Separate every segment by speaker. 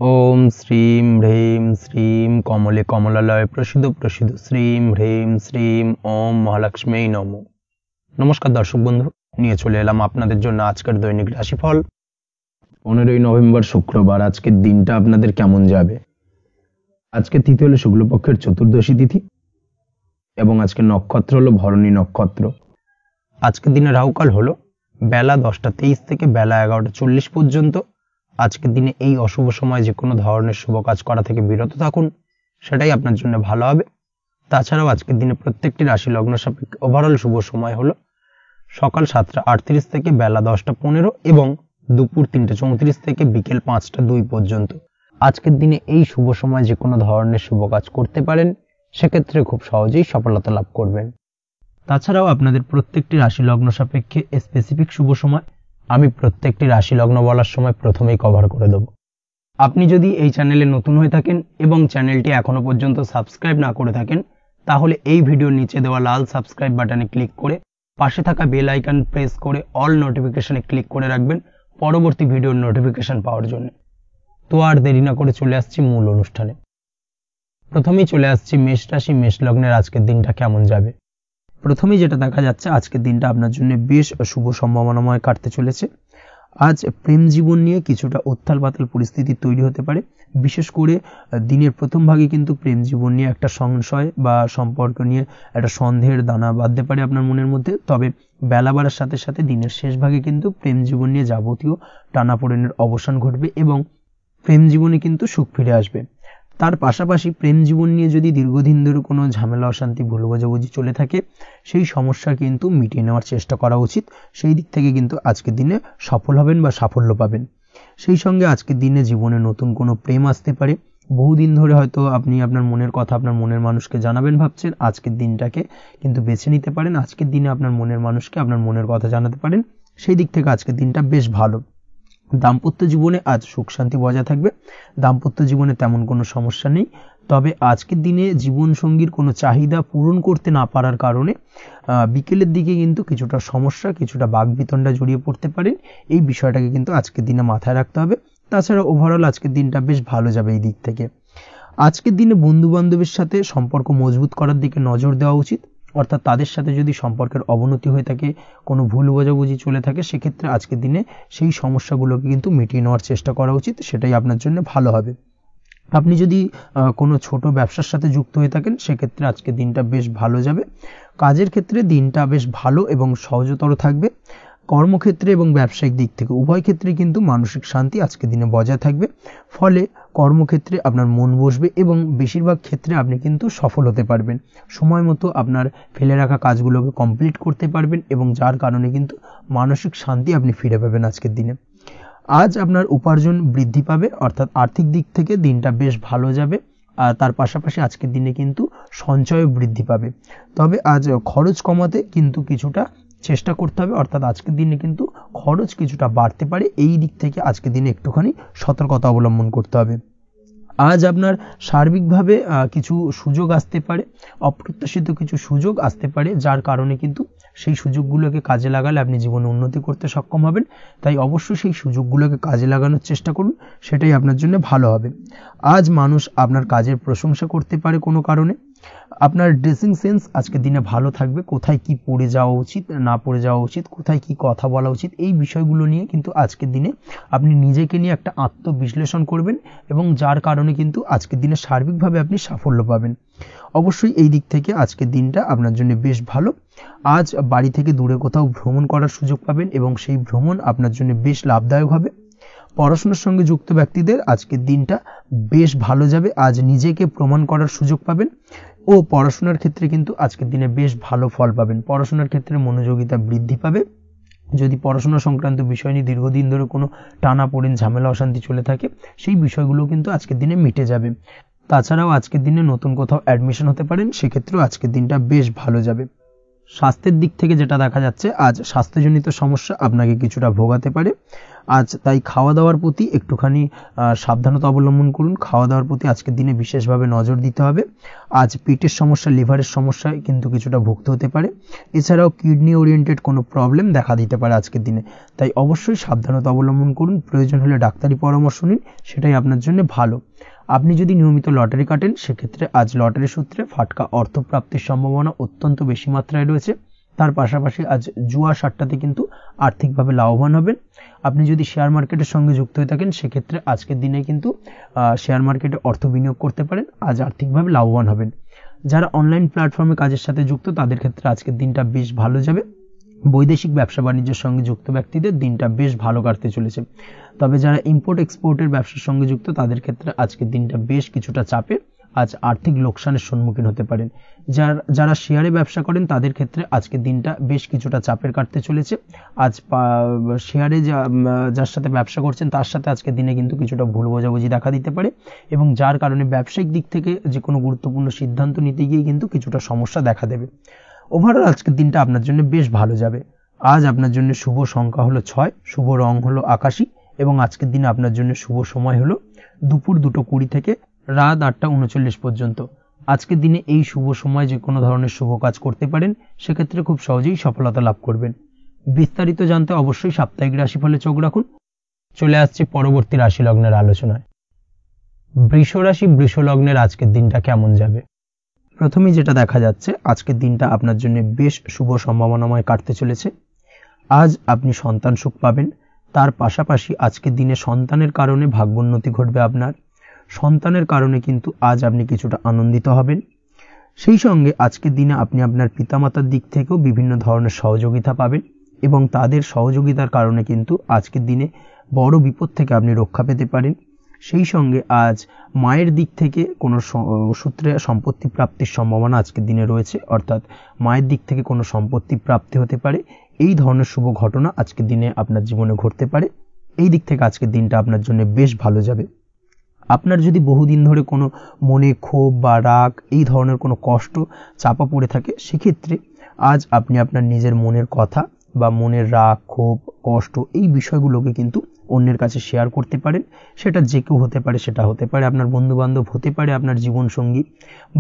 Speaker 1: ओम श्रीम ह्रीम श्रीम कमले कमलालय प्रसिद्ध प्रसिद्ध श्रीम ह्रीम श्रीम ओम महालक्ष्मी नमो। नमस्कार दर्शक बंधु, নিয়ে চলে এলাম আপনাদের জন্য আজকের দৈনিক রাশিফল 15ই নভেম্বর শুক্রবার। আজকের দিনটা আপনাদের কেমন যাবে? আজকে তিথি হলো শুক্লপক্ষের চতুর্দশী তিথি এবং আজকের নক্ষত্র হলো ভরণী নক্ষত্র। আজকের দিনে রাহুকাল হলো বেলা 10টা 23 থেকে বেলা 11টা 40 পর্যন্ত। আজকের দিনে এই অশুভ সময় যে কোনো ধরনের শুভ কাজ করা থেকে বিরত থাকুন, সেটাই আপনার জন্য ভালো হবে। তাছাড়াও আজকের দিনে প্রত্যেকটি রাশি লগ্ন সাপেক্ষে ওভারঅল শুভ সময় হলো সকাল 7টা 38 থেকে বেলা 10টা 15 এবং দুপুর 3টা 34 থেকে বিকেল 5টা 2 পর্যন্ত। আজকের দিনে এই শুভ সময় যে কোনো ধরনের শুভ কাজ করতে পারেন, সেক্ষেত্রে খুব সহজেই সফলতা লাভ করবেন। তাছাড়াও আপনাদের প্রত্যেকটি রাশি লগ্ন সাপেক্ষে স্পেসিফিক শুভ সময় আমি প্রত্যেকটি রাশি লগ্ন বলার সময় প্রথমেই কভার করে দেব। আপনি যদি এই চ্যানেলে নতুন হয়ে থাকেন এবং চ্যানেলটি এখনো পর্যন্ত সাবস্ক্রাইব না করে থাকেন, তাহলে এই ভিডিওর নিচে দেওয়া লাল সাবস্ক্রাইব বাটনে ক্লিক করে পাশে থাকা বেল আইকন প্রেস করে অল নোটিফিকেশনে ক্লিক করে রাখবেন পরবর্তী ভিডিওর নোটিফিকেশন পাওয়ার জন্য। তো আর দেরি না করে চলে আসছি মূল অনুষ্ঠানে। প্রথমেই চলে আসছি মেষ রাশি মেষ লগ্নের আজকের দিনটা কেমন যাবে। প্রথমেই যেটা দেখা যাচ্ছে, আজকের দিনটা আপনার জন্য বেশ শুভ সম্ভাবনাময় কাটতে চলেছে। আজ প্রেম জীবন নিয়ে কিছুটা উত্থাল পাতাল পরিস্থিতি তৈরি হতে পারে। বিশেষ করে দিনের প্রথম ভাগে কিন্তু প্রেম জীবন নিয়ে একটা সংশয় বা সম্পর্ক নিয়ে একটা সন্দেহের দানা বাঁধতে পারে আপনার মনের মধ্যে। তবে বেলা বাড়ার সাথে সাথে দিনের শেষ ভাগে কিন্তু প্রেম জীবন নিয়ে যাবতীয় টানাপোড়েনের অবসান ঘটবে এবং প্রেম জীবনে কিন্তু সুখ ফিরে আসবে। তার পাশাপাশি প্রেম জীবন নিয়ে যদি দীর্ঘদিন ধরে কোনো ঝামেলা অশান্তি ভুল বোঝাবুঝি চলে থাকে, সেই সমস্যা কিন্তু মিটিয়ে নেওয়ার চেষ্টা করা উচিত। সেই দিক থেকে কিন্তু আজকের দিনে সফল হবেন বা সাফল্য পাবেন। সেই সঙ্গে আজকের দিনে জীবনে নতুন কোনো প্রেম আসতে পারে। বহুদিন ধরে হয়তো আপনি আপনার মনের কথা আপনার মনের মানুষকে জানাবেন ভাবছেন, আজকের দিনটাকে কিন্তু বেছে নিতে পারেন। আজকের দিনে আপনার মনের মানুষকে আপনার মনের কথা জানাতে পারেন। সেই দিক থেকে আজকের দিনটা বেশ ভালো। দাম্পত্য জীবনে আজ সুখ শান্তি বজায় থাকবে। দাম্পত্য জীবনে তেমন কোনো সমস্যা নেই। তবে আজকের দিনে জীবন সঙ্গীর কোনো চাহিদা পূরণ করতে না পারার কারণে বিকেলের দিকে কিন্তু কিছুটা সমস্যা, কিছুটা বাকবিতণ্ডা জড়িয়ে পড়তে পারেন। এই বিষয়টাকে কিন্তু আজকের দিনে মাথায় রাখতে হবে। তাছাড়া ওভারঅল আজকের দিনটা বেশ ভালো যাবে এই দিক থেকে। আজকের দিনে বন্ধু বান্ধবের সাথে সম্পর্ক মজবুত করার দিকে নজর দেওয়া উচিত। অর্থাৎ তাদের সাথে যদি সম্পর্কের অবনতি হয়ে থাকে, কোনো ভুল বোঝাবুঝি চলে থাকে, সেক্ষেত্রে আজকের দিনে সেই সমস্যাগুলোকে কিন্তু মিটিয়ে নেওয়ার চেষ্টা করা উচিত। সেটাই আপনার জন্য ভালো হবে। আপনি যদি কোনো ছোট ব্যবসার সাথে যুক্ত হয়ে থাকেন, সেক্ষেত্রে আজকের দিনটা বেশ ভালো যাবে। কাজের ক্ষেত্রে দিনটা বেশ ভালো এবং সহজতর থাকবে। কর্মক্ষেত্রে এবং ব্যবসায়িক দিক থেকে উভয় ক্ষেত্রে কিন্তু মানসিক শান্তি আজকের দিনে বজায় থাকবে। ফলে কর্মক্ষেত্রে আপনার মন বসবে এবং বেশিরভাগ ক্ষেত্রে আপনি কিন্তু সফল হতে পারবেন। সময় মতো আপনার ফেলে রাখা কাজগুলোকে কমপ্লিট করতে পারবেন এবং যার কারণে কিন্তু মানসিক শান্তি আপনি ফিরে পাবেন আজকের দিনে। আজ আপনার উপার্জন বৃদ্ধি পাবে, অর্থাৎ আর্থিক দিক থেকে দিনটা বেশ ভালো যাবে। আর তার পাশাপাশি আজকের দিনে কিন্তু সঞ্চয় বৃদ্ধি পাবে। তবে আজ খরচ কমাতে কিন্তু কিছুটা চেষ্টা করতে হবে, অর্থাৎ আজকের দিনে কিন্তু খরচ কিছুটা বাড়তে পারে। এই দিক থেকে আজকের দিনে একটুখানি সতর্কতা অবলম্বন করতে হবে। আজ আপনার সার্বিকভাবে কিছু সুযোগ আসতে পারে, অপ্রত্যাশিত কিছু সুযোগ আসতে পারে, যার কারণে কিন্তু সেই সুযোগগুলোকে কাজে লাগালে আপনি জীবনে উন্নতি করতে সক্ষম হবেন। তাই অবশ্যই সেই সুযোগগুলোকে কাজে লাগানোর চেষ্টা করুন, সেটাই আপনার জন্য ভালো হবে। আজ মানুষ আপনার কাজের প্রশংসা করতে পারে কোনো কারণে। আপনার ড্রেসিং সেন্স আজকের দিনে ভালো থাকবে। কোথায় কি পরে যাওয়া উচিত না পরে যাওয়া উচিত, কোথায় কি কথা বলা উচিত, এই বিষয়গুলো নিয়ে কিন্তু আজকের দিনে আপনি নিজেকে নিয়ে একটা আত্মবিশ্লেষণ করবেন এবং যার কারণে কিন্তু আজকের দিনে সার্বিকভাবে আপনি সাফল্য পাবেন। অবশ্যই এই দিক থেকে আজকের দিনটা আপনার জন্য বেশ ভালো। আজ বাড়ি থেকে দূরে কোথাও ভ্রমণ করার সুযোগ পাবেন এবং সেই ভ্রমণ আপনার জন্য বেশ লাভদায়ক হবে। পড়াশোনার সঙ্গে যুক্ত ব্যক্তিদের আজকের দিনটা বেশ ভালো যাবে। আজ নিজেকে প্রমাণ করার সুযোগ পাবেন ও পড়াশোনার ক্ষেত্রে কিন্তু আজকের দিনে বেশ ভালো ফল পাবেন। পড়াশোনার ক্ষেত্রে মনোযোগিতা বৃদ্ধি পাবে। যদি পড়াশোনা সংক্রান্ত বিষয় নিয়ে দীর্ঘদিন ধরে কোনো টানাপোড়েন ঝামেলা অশান্তি চলে থাকে, সেই বিষয়গুলো কিন্তু আজকের দিনে মিটে যাবে। তাছাড়াও আজকের দিনে নতুন কোথাও অ্যাডমিশন হতে পারেন, সেক্ষেত্রেও আজকের দিনটা বেশ ভালো যাবে। স্বাস্থ্যের দিক থেকে যেটা দেখা যাচ্ছে, আজ স্বাস্থ্যজনিত সমস্যা আপনাকে কিছুটা ভোগাতে পারে। আজ তাই খাওয়া দাওয়ার প্রতি একটুখানি সাবধানতা অবলম্বন করুন। খাওয়া দাওয়ার প্রতি আজকের দিনে বিশেষভাবে নজর দিতে হবে। আজ পেটের সমস্যা, লিভারের সমস্যায় কিন্তু কিছুটা ভুগতে হতে পারে। এছাড়াও কিডনি ওরিয়েন্টেড কোনো প্রবলেম দেখা দিতে পারে আজকের দিনে, তাই অবশ্যই সাবধানতা অবলম্বন করুন। প্রয়োজন হলে ডাক্তারি পরামর্শ নিন, সেটাই আপনার জন্য ভালো। আপনি যদি নিয়মিত লটারি কাটেন, সেক্ষেত্রে আজ লটারি সূত্রে ফাটকা অর্থপ্রাপ্তির সম্ভাবনা অত্যন্ত বেশি মাত্রায় রয়েছে। তার পাশাপাশি আজ জুয়া সাট্টাতে কিন্তু আর্থিকভাবে লাভবান হবেন। আপনি যদি শেয়ার মার্কেটের সঙ্গে যুক্ত হয়ে থাকেন, সেক্ষেত্রে আজকের দিনে কিন্তু শেয়ার মার্কেটে অর্থ বিনিয়োগ করতে পারেন, আজ আর্থিকভাবে লাভবান হবেন। যারা অনলাইন প্ল্যাটফর্মে কাজের সাথে যুক্ত, তাদের ক্ষেত্রে আজকের দিনটা বেশ ভালো যাবে। বৈদেশিক ব্যবসা বাণিজ্যের সঙ্গে যুক্ত ব্যক্তিদের দিনটা বেশ ভালো কাটতে চলেছে। তবে যারা ইম্পোর্ট এক্সপোর্টের ব্যবসার সঙ্গে যুক্ত, তাদের ক্ষেত্রে আজকের দিনটা বেশ কিছুটা চাপের। আজ আর্থিক লোকসানের সম্মুখীন হতে পারেন। যারা শেয়ারে ব্যবসা করেন, তাদের ক্ষেত্রে আজকের দিনটা বেশ কিছুটা চাপের কাটতে চলেছে। আজ শেয়ারে যার সাথে ব্যবসা করছেন, তার সাথে আজকের দিনে কিন্তু কিছুটা ভুল বোঝাবুঝি দেখা দিতে পারে, এবং যার কারণে ব্যবসায়িক দিক থেকে যে কোনো গুরুত্বপূর্ণ সিদ্ধান্ত নিতে গিয়ে কিন্তু কিছুটা সমস্যা দেখা দেবে। ওভারঅল আজকের দিনটা আপনার জন্য বেশ ভালো যাবে। আজ আপনার জন্য শুভ সংখ্যা হলো 6, শুভ রং হলো আকাশী, এবং আজকের দিনে আপনার জন্য শুভ সময় হলো দুপুর 2:20 থেকে রাত 8:39 পর্যন্ত। আজকের দিনে এই শুভ সময় যে কোনো ধরনের শুভ কাজ করতে পারেন, সেক্ষেত্রে খুব সহজেই সফলতা লাভ করবেন। বিস্তারিত জানতে অবশ্যই সাপ্তাহিক রাশিফলে চোখ রাখুন। চলে আসছে পরবর্তী রাশি লগ্নের আলোচনায়। বৃষ রাশি, বৃষ লগ্নের আজকের দিনটা কেমন যাবে? প্রথমেই যেটা দেখা যাচ্ছে, আজকের দিনটা আপনার জন্য বেশ শুভ সম্ভাবনাময় কাটতে চলেছে। আজ আপনি সন্তান সুখ পাবেন। তার পাশাপাশি আজকের দিনে সন্তানের কারণে ভাগ্যোন্নতি ঘটবে আপনার। সন্তানের কারণে কিন্তু আজ আপনি কিছুটা আনন্দিত হবেন। সেই সঙ্গে আজকের দিনে আপনি আপনার পিতামাতার দিক থেকেও বিভিন্ন ধরনের সহযোগিতা পাবেন, এবং তাদের সহযোগিতার কারণে কিন্তু আজকের দিনে বড় বিপদ থেকে আপনি রক্ষা পেতে পারেন। সেই সঙ্গে আজ মায়ের দিক থেকে কোনো সূত্রে সম্পত্তি প্রাপ্তির সম্ভাবনা আজকের দিনে রয়েছে, অর্থাৎ মায়ের দিক থেকে কোনো সম্পত্তি প্রাপ্তি হতে পারে। এই ধরনের শুভ ঘটনা আজকের দিনে আপনার জীবনে ঘটতে পারে। এই দিক থেকে আজকের দিনটা আপনার জন্য বেশ ভালো যাবে। আপনার যদি বহুদিন ধরে কোনো মনে ক্ষোভ বা রাগ, এই ধরনের কোনো কষ্ট চাপা পড়ে থাকে, সেক্ষেত্রে আজ আপনি আপনার নিজের মনের কথা বা মনের রাগ, ক্ষোভ, কষ্ট, এই বিষয়গুলোকে কিন্তু অন্যের কাছে শেয়ার করতে পারেন। সেটা যে কেউ হতে পারে, সেটা হতে পারে আপনার বন্ধু বান্ধব, হতে পারে আপনার জীবনসঙ্গী,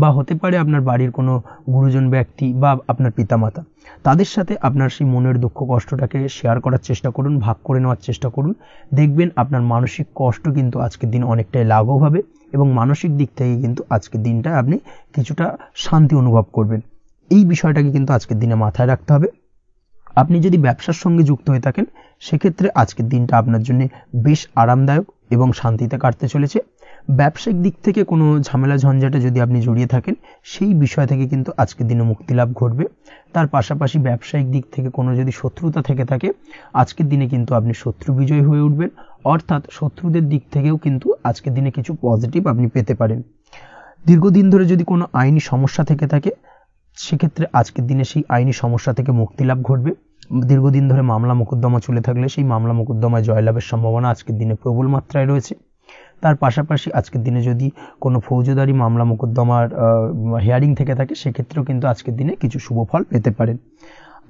Speaker 1: বা হতে পারে আপনার বাড়ির কোনো গুরুজন ব্যক্তি বা আপনার পিতামাতা। তাদের সাথে আপনার সেই মনের দুঃখ কষ্টটাকে শেয়ার করার চেষ্টা করুন, ভাগ করে নেওয়ার চেষ্টা করুন। দেখবেন আপনার মানসিক কষ্ট কিন্তু আজকের দিন অনেকটাই লাঘব হবে, এবং মানসিক দিক থেকে কিন্তু আজকের দিনটা আপনি কিছুটা শান্তি অনুভব করবেন। এই বিষয়টাকে কিন্তু আজকের দিনে মাথায় রাখতে হবে। আপনি যদি ব্যবসার সঙ্গে যুক্ত হয়ে থাকেন, সেক্ষেত্রে আজকের দিনটা আপনার জন্য বেশ আরামদায়ক এবং শান্তিতে কাটতে চলেছে। ব্যবসায়িক দিক থেকে কোনো ঝামেলা ঝঞ্ঝাটে যদি আপনি জড়িয়ে থাকেন, সেই বিষয় থেকে কিন্তু আজকের দিনে মুক্তি লাভ ঘটবে। তার পাশাপাশি ব্যবসায়িক দিক থেকে কোনো যদি শত্রুতা থেকে থাকে, আজকের দিনে কিন্তু আপনি শত্রু বিজয়ী হয়ে উঠবেন, অর্থাৎ শত্রুদের দিক থেকেও কিন্তু আজকের দিনে কিছু পজিটিভ আপনি পেতে পারেন। দীর্ঘদিন ধরে যদি কোনো আইনি সমস্যা থেকে থাকে, সেক্ষেত্রে আজকের দিনে সেই আইনি সমস্যা থেকে মুক্তি লাভ ঘটবে। দীর্ঘদিন ধরে মামলা মোকদ্দমা চলে থাকলে, সেই মামলা মোকদ্দমায় জয়লাভের সম্ভাবনা আজকের দিনে প্রবল মাত্রায় রয়েছে। তার পাশাপাশি আজকের দিনে যদি কোনো ফৌজদারি মামলা মোকদ্দমার হিয়ারিং থেকে থাকে, সেক্ষেত্রেও কিন্তু আজকের দিনে কিছু শুভ ফল পেতে পারেন।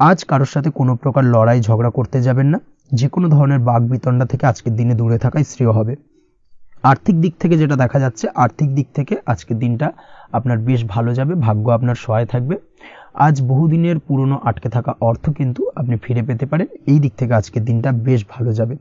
Speaker 1: আজ কারোর সাথে কোনো প্রকার লড়াই ঝগড়া করতে যাবেন না। যে কোনো ধরনের বাক বিতণ্ডা থেকে আজকের দিনে দূরে থাকাই শ্রেয় হবে। আর্থিক দিক থেকে যেটা দেখা যাচ্ছে, আর্থিক দিক থেকে আজকের দিনটা আপনার বেশ ভালো যাবে, ভাগ্য আপনার সহায় থাকবে। আজ বহুদিনের পুরনো আটকে থাকা অর্থ কিন্তু আপনি ফিরে পেতে পারেন। এই দিক থেকে আজকের দিনটা বেশ ভালো যাবে।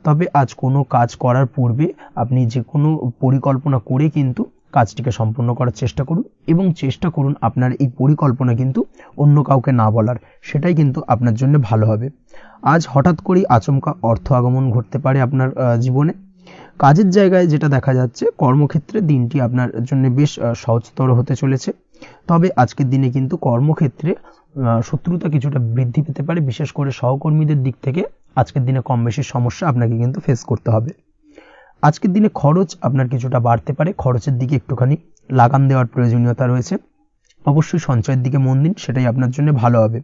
Speaker 1: তবে আজ কোনো কাজ করার পূর্বে আপনি যে কোনো পরিকল্পনা করে কিন্তু কাজটিকে সম্পূর্ণ করার চেষ্টা করুন, এবং চেষ্টা করুন আপনার এই পরিকল্পনা কিন্তু অন্য কাউকে না বলার, সেটাই কিন্তু আপনার জন্য ভালো হবে। আজ হঠাৎ করেই আচমকা অর্থ আগমন ঘটতে পারে আপনার জীবনে। কাজের জায়গায় যেটা দেখা যাচ্ছে, কর্মক্ষেত্রে দিনটি আপনার জন্য বেশ সহজতর হতে চলেছে। তবে আজকের দিনে কিন্তু কর্মক্ষেত্রে শত্রুতা কিছুটা বৃদ্ধি পেতে পারে, বিশেষ করে সহকর্মীদের দিক থেকে আজকের দিনে কম বেশি সমস্যা আপনাকে কিন্তু ফেস করতে হবে। আজকের দিনে খরচ আপনার কিছুটা বাড়তে পারে, খরচের দিকে একটুখানি লাগাম দেওয়ার প্রয়োজনীয়তা রয়েছে। অবশ্যই সঞ্চয়ের দিকে মন দিন, সেটাই আপনার জন্য ভালো হবে।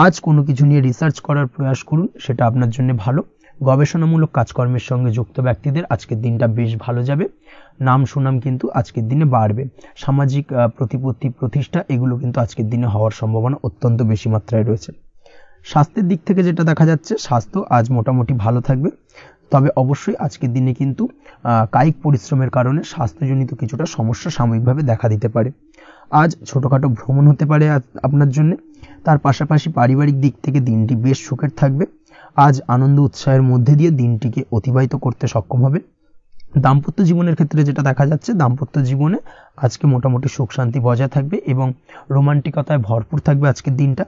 Speaker 1: আজ কোনো কিছু নিয়ে রিসার্চ করার প্রয়াস করুন, সেটা আপনার জন্য ভালো। গবেষণামূলক কাজকর্মের সঙ্গে যুক্ত ব্যক্তিদের আজকের দিনটা বেশ ভালো যাবে। নাম সুনাম কিন্তু আজকের দিনে বাড়বে। সামাজিক প্রতিপত্তি, প্রতিষ্ঠা, এগুলো কিন্তু আজকের দিনে হওয়ার সম্ভাবনা অত্যন্ত বেশি মাত্রায় রয়েছে। স্বাস্থ্যের দিক থেকে যেটা দেখা যাচ্ছে, স্বাস্থ্য আজ মোটামুটি ভালো থাকবে। তবে অবশ্যই আজকের দিনে কিন্তু কায়িক পরিশ্রমের কারণে স্বাস্থ্যজনিত কিছুটা সমস্যা সাময়িকভাবে দেখা দিতে পারে। আজ ছোটোখাটো ভ্রমণ হতে পারে আপনার জন্য। তার পাশাপাশি পারিবারিক দিক থেকে দিনটি বেশ সুখের থাকবে। আজ আনন্দ উৎসাহের মধ্যে দিয়ে দিনটিকে অতিবাহিত করতে সক্ষম হবে। দাম্পত্য জীবনের ক্ষেত্রে যেটা দেখা যাচ্ছে, দাম্পত্য জীবনে আজকে মোটামুটি সুখ শান্তি বজায় থাকবে এবং রোমান্টিকতায় ভরপুর থাকবে আজকের দিনটা।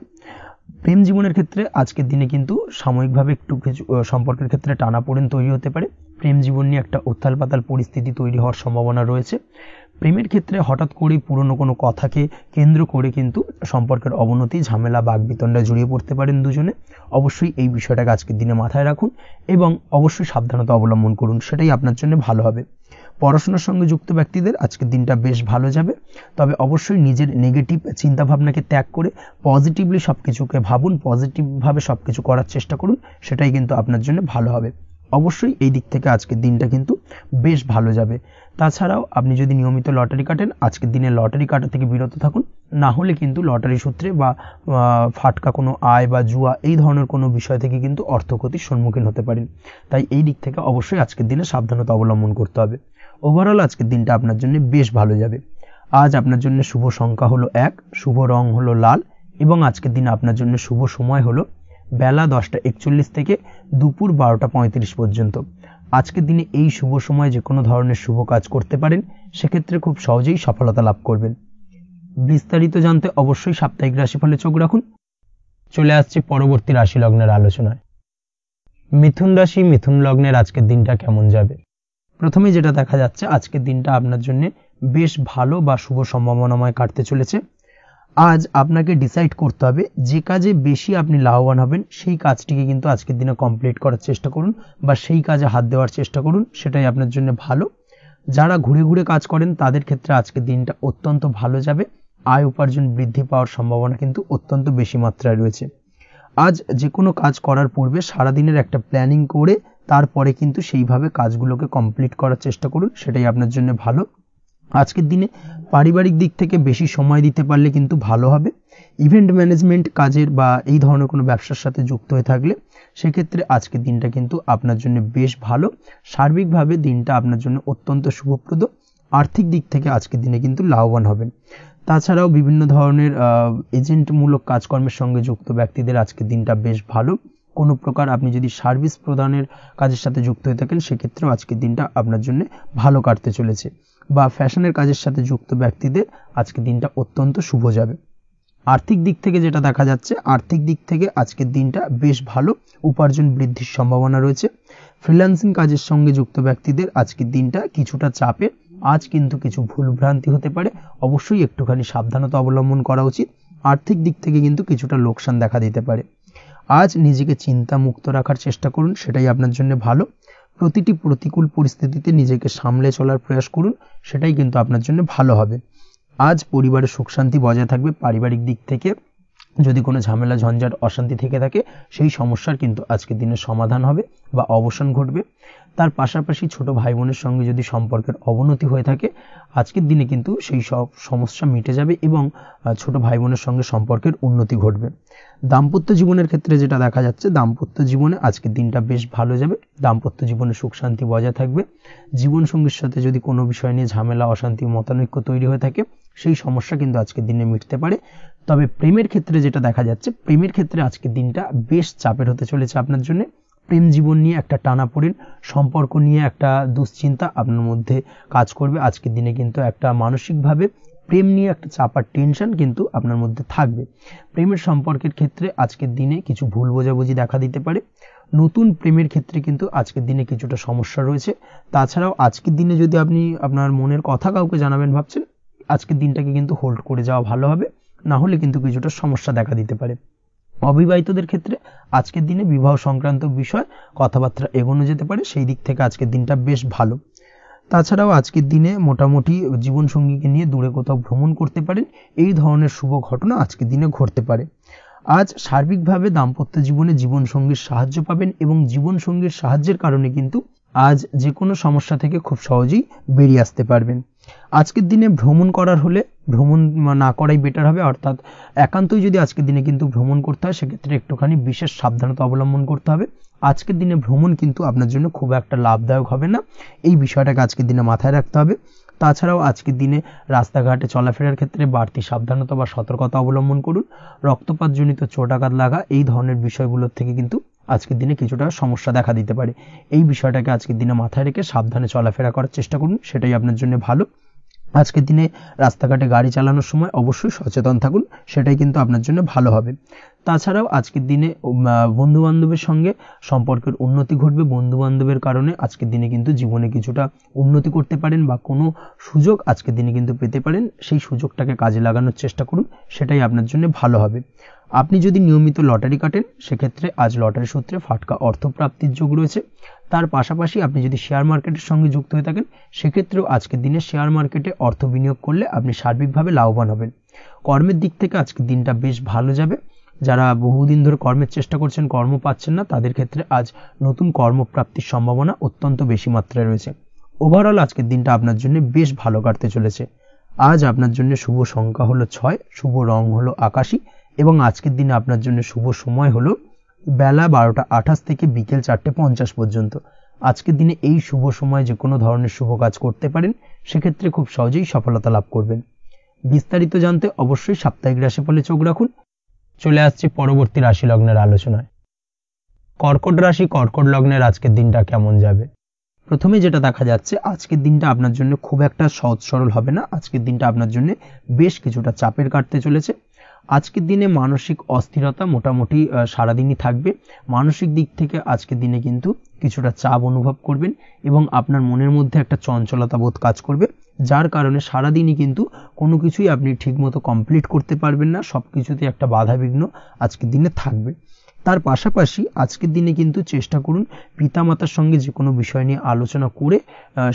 Speaker 1: প্রেম জীবনের ক্ষেত্রে আজকের দিনে কিন্তু সাময়িকভাবে একটু কিছু সম্পর্কের ক্ষেত্রে টানাপোড়েন তৈরি হতে পারে। প্রেম জীবন নিয়ে একটা উত্থাল পাতাল পরিস্থিতি তৈরি হওয়ার সম্ভাবনা রয়েছে। প্রেমের ক্ষেত্রে হঠাৎ করেই পুরনো কোনো কথাকে কেন্দ্র করে কিন্তু সম্পর্কের অবনতি, ঝামেলা, বাগবিতণ্ডায় জড়িয়ে পড়তে পারেন দুজনে। অবশ্যই এই বিষয়টাকে আজকের দিনে মাথায় রাখুন এবং অবশ্যই সাবধানতা অবলম্বন করুন, সেটাই আপনার জন্য ভালো হবে। পড়াশোনার সঙ্গে যুক্ত ব্যক্তিদের আজকের দিনটা বেশ ভালো যাবে। তবে অবশ্যই নিজের নেগেটিভ চিন্তাভাবনাকে ত্যাগ করে পজিটিভলি সব কিছুকে ভাবুন, পজিটিভভাবে সব কিছু করার চেষ্টা করুন, সেটাই কিন্তু আপনার জন্য ভালো হবে। অবশ্যই এই দিক থেকে আজকের দিনটা কিন্তু বেশ ভালো যাবে। তাছাড়াও আপনি যদি নিয়মিত লটারি কাটেন, আজকের দিনে লটারি কাটা থেকে বিরত থাকুন। না হলে কিন্তু লটারি সূত্রে বা ফাটকা কোনো আয় বা জুয়া এই ধরনের কোনো বিষয় থেকে কিন্তু অর্থক্ষতির সম্মুখীন হতে পারেন। তাই এই দিক থেকে অবশ্যই আজকের দিনে সাবধানতা অবলম্বন করতে হবে। ওভারঅল আজকের দিনটা আপনার জন্য বেশ ভালো যাবে। আজ আপনার জন্য শুভ সংখ্যা হলো 1, শুভ রং হলো লাল এবং আজকের দিনে আপনার জন্য শুভ সময় হলো বেলা 10:41 থেকে দুপুর 12:35 পর্যন্ত। আজকের দিনে এই শুভ সময়ে যে কোনো ধরনের শুভ কাজ করতে পারেন, সেক্ষেত্রে খুব সহজেই সফলতা লাভ করবেন। বিস্তারিত জানতে অবশ্যই সাপ্তাহিক রাশিফলে চোখ রাখুন। চলে আসছে পরবর্তী রাশি লগ্নের আলোচনায়। মিথুন রাশি, মিথুন লগ্নের আজকের দিনটা কেমন যাবে? প্রথমে যেটা দেখা যাচ্ছে, আজকের দিনটা আপনার জন্য বেশ ভালো বা শুভ সম্ভাবনাময় কাটতে চলেছে। আজ আপনাকে ডিসাইড করতে হবে যে কাজে বেশি আপনি লাভবান হবেন সেই কাজটিকে কিন্তু আজকের দিনে কমপ্লিট করার চেষ্টা করুন বা সেই কাজে হাত দেওয়ার চেষ্টা করুন, সেটাই আপনার জন্য ভালো। যারা ঘুরে ঘুরে কাজ করেন তাদের ক্ষেত্রে আজকের দিনটা অত্যন্ত ভালো যাবে। আয় উপার্জন বৃদ্ধি পাওয়ার সম্ভাবনা কিন্তু অত্যন্ত বেশি মাত্রায় রয়েছে। আজ যে কোনো কাজ করার পূর্বে সারাদিনের একটা প্ল্যানিং করে তারপরে কিন্তু সেইভাবে কাজগুলোকে কমপ্লিট করার চেষ্টা করুন, সেটাই আপনার জন্য ভালো। আজকের দিনে পারিবারিক দিক থেকে বেশি সময় দিতে পারলে কিন্তু ভালো হবে। ইভেন্ট ম্যানেজমেন্ট কাজের বা এই ধরনের কোনো ব্যবসার সাথে যুক্ত হয়ে থাকলে সেক্ষেত্রে আজকের দিনটা কিন্তু আপনার জন্য বেশ ভালো। সার্বিকভাবে দিনটা আপনার জন্য অত্যন্ত শুভপ্রদ। আর্থিক দিক থেকে আজকের দিনে কিন্তু লাভবান হবেন। তাছাড়াও বিভিন্ন ধরনের এজেন্টমূলক কাজকর্মের সঙ্গে যুক্ত ব্যক্তিদের আজকের দিনটা বেশ ভালো। কোনো প্রকার আপনি যদি সার্ভিস প্রদানের কাজের সাথে যুক্ত হয়ে থাকেন, সেক্ষেত্রেও আজকের দিনটা আপনার জন্য ভালো কাটতে চলেছে। বা ফ্যাশনের কাজের সাথে যুক্ত ব্যক্তিদের আজকের দিনটা অত্যন্ত শুভ যাবে। আর্থিক দিক থেকে যেটা দেখা যাচ্ছে, আর্থিক দিক থেকে আজকের দিনটা বেশ ভালো, উপার্জন বৃদ্ধির সম্ভাবনা রয়েছে। ফ্রিল্যান্সিং কাজের সঙ্গে যুক্ত ব্যক্তিদের আজকের দিনটা কিছুটা চাপের। আজ কিন্তু কিছু ভুলভ্রান্তি হতে পারে, অবশ্যই একটুখানি সাবধানতা অবলম্বন করা উচিত। আর্থিক দিক থেকে কিন্তু কিছুটা লোকসান দেখা দিতে পারে। আজ নিজেকে চিন্তা মুক্ত রাখার চেষ্টা করুন, সেটাই আপনার জন্য ভালো। প্রতিটি প্রতিকূল পরিস্থিতিতে নিজেকে সামলে চলার প্রয়াস করুন, সেটাই কিন্তু আপনার জন্য ভালো হবে। আজ পরিবারের সুখ শান্তি বজায় থাকবে। পারিবারিক দিক থেকে যদি কোনো ঝামেলা ঝঞ্ঝাট অশান্তি থেকে থাকে, সেই সমস্যার কিন্তু আজকের দিনে সমাধান হবে বা অবসান ঘটবে। তার পাশাপাশি ছোট ভাই বোনের সঙ্গে যদি সম্পর্কের অবনতি হয়ে থাকে, আজকের দিনে কিন্তু সেই সব সমস্যা মিটে যাবে এবং ছোট ভাই বোনের সঙ্গে সম্পর্কের উন্নতি ঘটবে। দাম্পত্য জীবনের ক্ষেত্রে যেটা দেখা যাচ্ছে, দাম্পত্য জীবনে আজকের দিনটা বেশ ভালো যাবে। দাম্পত্য জীবনে সুখ শান্তি বজায় থাকবে। জীবনসঙ্গীর সাথে যদি কোনো বিষয় নিয়ে ঝামেলা অশান্তি মতানৈক্য তৈরি হয়ে থাকে, সেই সমস্যা কিন্তু আজকের দিনে মিটতে পারে। তবে প্রেমের ক্ষেত্রে যেটা দেখা যাচ্ছে, প্রেমের ক্ষেত্রে আজকের দিনটা বেশ চাপের হতে চলেছে আপনার জন্য। প্রেম জীবন নিয়ে একটা টানাপোড়েন, সম্পর্ক নিয়ে একটা দুশ্চিন্তা আপনার মধ্যে কাজ করবে। আজকের দিনে কিন্তু একটা মানসিকভাবে প্রেম নিয়ে একটা চাপার টেনশন কিন্তু আপনার মধ্যে থাকবে। প্রেমের সম্পর্কের ক্ষেত্রে আজকের দিনে কিছু ভুল বোঝাবুঝি দেখা দিতে পারে। নতুন প্রেমের ক্ষেত্রে কিন্তু আজকের দিনে কিছুটা সমস্যা রয়েছে। তাছাড়াও আজকের দিনে যদি আপনি আপনার মনের কথা কাউকে জানাবেন ভাবছেন, আজকের দিনটাকে কিন্তু হোল্ড করে যাওয়া ভালো হবে, না হলে কিন্তু কিছুটা সমস্যা দেখা দিতে পারে। অবিবাহিতদের ক্ষেত্রে আজকের দিনে বিবাহ সংক্রান্ত বিষয় কথাবার্তা এগোনো যেতে পারে, সেই দিক থেকে আজকের দিনটা বেশ ভালো। তাছাড়াও আজকের দিনে মোটামুটি জীবনসঙ্গীকে নিয়ে দূরে কোথাও ভ্রমণ করতে পারেন, এই ধরনের শুভ ঘটনা আজকের দিনে ঘটতে পারে। আজ সার্বিকভাবে দাম্পত্য জীবনে জীবনসঙ্গীর সাহায্য পাবেন এবং জীবনসঙ্গীর সাহায্যের কারণে কিন্তু আজ যে কোনো সমস্যা থেকে খুব সহজেই বেরিয়ে আসতে পারবেন। আজকের দিনে ভ্রমণ করার হলে ভ্রমণ না করাই বেটার হবে। অর্থাৎ একান্তই যদি আজকের দিনে কিন্তু ভ্রমণ করতে হয় সেক্ষেত্রে একটুখানি বিশেষ সাবধানতা অবলম্বন করতে হবে। আজকের দিনে ভ্রমণ কিন্তু আপনার জন্য খুব একটা লাভদায়ক হবে না, এই বিষয়টাকে আজকের দিনে মাথায় রাখতে হবে। তাছাড়াও আজকের দিনে রাস্তাঘাটে চলাফেরার ক্ষেত্রে বাড়তি সাবধানতা বা সতর্কতা অবলম্বন করুন। রক্তপাতজনিত চোটাঘাত লাগা এই ধরনের বিষয়গুলোর থেকে কিন্তু আজকের দিনে কিছুটা সমস্যা দেখা দিতে পারে। এই বিষয়টাকে আজকের দিনে মাথায় রেখে সাবধানে চলাফেরা করার চেষ্টা করুন, সেটাই আপনার জন্য ভালো। আজকের দিনে রাস্তাঘাটে গাড়ি চালানোর সময় অবশ্যই সচেতন থাকুন, সেটাই কিন্তু আপনার জন্য ভালো হবে। তাছাড়াও আজকের দিনে বন্ধু বান্ধবের সঙ্গে সম্পর্কের উন্নতি ঘটবে। বন্ধু বান্ধবের কারণে আজকের দিনে কিন্তু জীবনে কিছুটা উন্নতি করতে পারেন বা কোনো সুযোগ আজকের দিনে কিন্তু পেতে পারেন, সেই সুযোগটাকে কাজে লাগানোর চেষ্টা করুন, সেটাই আপনার জন্য ভালো হবে। আপনি যদি নিয়মিত লটারি কাটেন সেক্ষেত্রে আজ লটারি সূত্রে ফাটকা অর্থপ্রাপ্তির যোগ রয়েছে। তার পাশাপাশি আপনি যদি শেয়ার মার্কেটের সঙ্গে যুক্ত হয়ে থাকেন সেক্ষেত্রেও আজকের দিনে শেয়ার মার্কেটে অর্থ বিনিয়োগ করলে আপনি সার্বিকভাবে লাভবান হবেন। কর্মের দিক থেকে আজকের দিনটা বেশ ভালো যাবে। যারা বহুদিন ধরে কর্মের চেষ্টা করছেন, কর্ম পাচ্ছেন না, তাদের ক্ষেত্রে আজ নতুন কর্মপ্রাপ্তির সম্ভাবনা অত্যন্ত বেশি মাত্রায় রয়েছে। ওভারঅল আজকের দিনটা আপনার জন্য বেশ ভালো কাটতে চলেছে। আজ আপনার জন্য শুভ সংখ্যা হলো 6, শুভ রং হলো আকাশী এবং আজকের দিনে আপনার জন্য শুভ সময় হলো বেলা 12টা 28 থেকে বিকেল 4টা 50 পর্যন্ত। আজকের দিনে এই শুভ সময় যে কোনো ধরনের শুভ কাজ করতে পারেন, সেক্ষেত্রে খুব সহজেই সফলতা লাভ করবেন। বিস্তারিত জানতে অবশ্যই সাপ্তাহিক রাশিফলে চোখ রাখুন। চলে আসছি পরবর্তী রাশি লগ্নের আলোচনায়। কর্কট রাশি, কর্কট লগ্নের আজকের দিনটা কেমন যাবে? প্রথমে যেটা দেখা যাচ্ছে আজকের দিনটা আপনার জন্য খুব একটা সহজ সরল হবে না। আজকের দিনটা আপনার জন্য বেশ কিছুটা চাপের কাটতে চলেছে। আজকের দিনে মানসিক অস্থিরতা মোটামুটি সারাদিনই থাকবে। মানসিক দিক থেকে আজকের দিনে কিন্তু কিছুটা চাপ অনুভব করবেন এবং আপনার মনের মধ্যে একটা চঞ্চলতা বোধ কাজ করবে, যার কারণে সারাদিনই কিন্তু কোনো কিছুই আপনি ঠিকমতো কমপ্লিট করতে পারবেন না। সব কিছুতে একটা বাধা বিঘ্ন আজকের দিনে থাকবে। তার পাশাপাশি আজকের দিনে কিন্তু চেষ্টা করুন পিতামাতার সঙ্গে যে কোনো বিষয় নিয়ে আলোচনা করে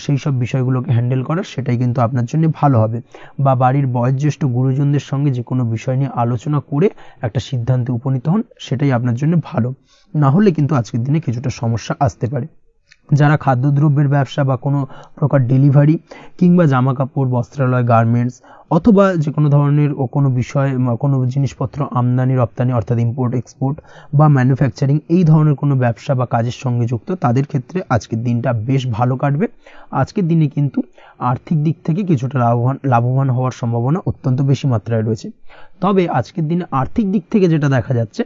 Speaker 1: সেই সব বিষয়গুলোকে হ্যান্ডেল করার, সেটাই কিন্তু আপনার জন্য ভালো হবে। বা বাড়ির বয়োজ্যেষ্ঠ গুরুজনদের সঙ্গে যে কোনো বিষয় নিয়ে আলোচনা করে একটা সিদ্ধান্তে উপনীত হন, সেটাই আপনার জন্য ভালো। না হলে কিন্তু আজকের দিনে কিছুটা সমস্যা আসতে পারে। যারা খাদ্যদ্রব্যের ব্যবসা বা কোনো প্রকার ডেলিভারি কিংবা জামা কাপড়, বস্ত্রালয়, গার্মেন্টস অথবা যে কোনো ধরনের কোনো বিষয়, কোনো জিনিসপত্র আমদানি রপ্তানি অর্থাৎ ইম্পোর্ট এক্সপোর্ট বা ম্যানুফ্যাকচারিং এই ধরনের কোনো ব্যবসা বা কাজের সঙ্গে যুক্ত, তাদের ক্ষেত্রে আজকের দিনটা বেশ ভালো কাটবে। আজকের দিনে কিন্তু আর্থিক দিক থেকে কিছুটা লাভবান হওয়ার সম্ভাবনা অত্যন্ত বেশি মাত্রায় রয়েছে। তবে আজকের দিনে আর্থিক দিক থেকে যেটা দেখা যাচ্ছে,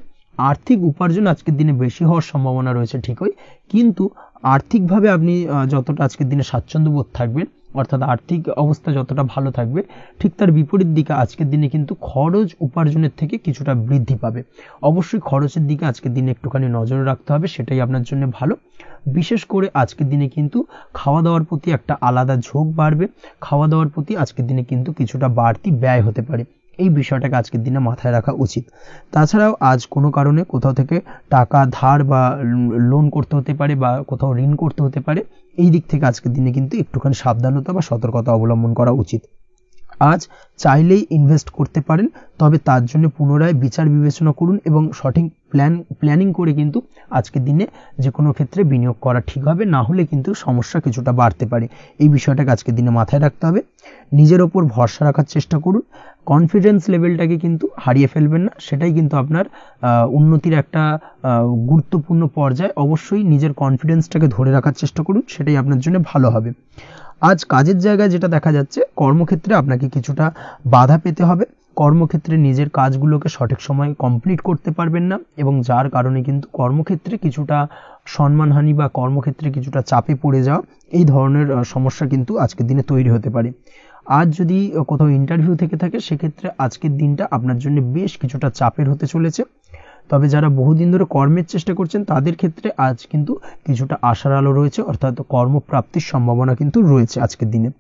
Speaker 1: আর্থিক উপার্জন আজকের দিনে বেশি হওয়ার সম্ভাবনা রয়েছে ঠিকই, কিন্তু আর্থিকভাবে আপনি যতটা আজকের দিনে স্বাচ্ছন্দ্য বোধ থাকবেন, অর্থাৎ আর্থিক অবস্থা যতটা ভালো থাকবে, ঠিক তার বিপরীত দিকে আজকের দিনে কিন্তু খরচ উপার্জনের থেকে কিছুটা বৃদ্ধি পাবে। অবশ্যই খরচের দিকে আজকের দিনে একটুখানি নজর রাখতে হবে, সেটাই আপনার জন্য ভালো। বিশেষ করে আজকের দিনে কিন্তু খাওয়া দাওয়ার প্রতি একটা আলাদা ঝোঁক বাড়বে। খাওয়া দাওয়ার প্রতি আজকের দিনে কিন্তু কিছুটা বাড়তি ব্যয় হতে পারে, এই বিষয়টাকে আজকের দিনে মাথায় রাখা উচিত। তাছাড়াও আজ কোনো কারণে কোথাও থেকে টাকা ধার বা লোন করতে হতে পারে বা কোথাও ঋণ করতে হতে পারে, এই দিক থেকে আজকের দিনে কিন্তু একটুখানি সাবধানতা বা সতর্কতা অবলম্বন করা উচিত। আজ চাইলেই ইনভেস্ট করতে পারেন, তবে তার জন্য পুনরায় বিচার বিবেচনা করুন এবং সঠিক প্ল্যানিং করে কিন্তু আজকের দিনে যে কোনো ক্ষেত্রে বিনিয়োগ করা ঠিক হবে, না হলে কিন্তু সমস্যা কিছুটা বাড়তে পারে। এই বিষয়টাকে আজকের দিনে মাথায় রাখতে হবে। নিজের ওপর ভরসা রাখার চেষ্টা করুন, কনফিডেন্স লেভেলটাকে কিন্তু হারিয়ে ফেলবেন না, সেটাই কিন্তু আপনার উন্নতির একটা গুরুত্বপূর্ণ পর্যায়। অবশ্যই নিজের কনফিডেন্সটাকে ধরে রাখার চেষ্টা করুন, সেটাই আপনার জন্য ভালো হবে। আজ কাজের জায়গায় যেটা দেখা যাচ্ছে, কর্মক্ষেত্রে আপনাকে কিছুটা বাধা পেতে হবে। কর্মক্ষেত্রে নিজের কাজগুলোকে সঠিক সময়ে কমপ্লিট করতে পারবেন না এবং যার কারণে কিন্তু কর্মক্ষেত্রে কিছুটা সম্মানহানি বা কর্মক্ষেত্রে কিছুটা চাপে পড়ে যাওয়া, এই ধরনের সমস্যা কিন্তু আজকের দিনে তৈরি হতে পারে। আজ যদি কোথাও ইন্টারভিউ থেকে থাকে, সেক্ষেত্রে আজকের দিনটা আপনার জন্য বেশ কিছুটা চাপের হতে চলেছে। তবে যারা বহুদিন ধরে কর্মের চেষ্টা করছেন, তাদের ক্ষেত্রে আজ কিন্তু কিছুটা আশার আলো রয়েছে, অর্থাৎ কর্মপ্রাপ্তির সম্ভাবনা কিন্তু রয়েছে আজকের দিনে।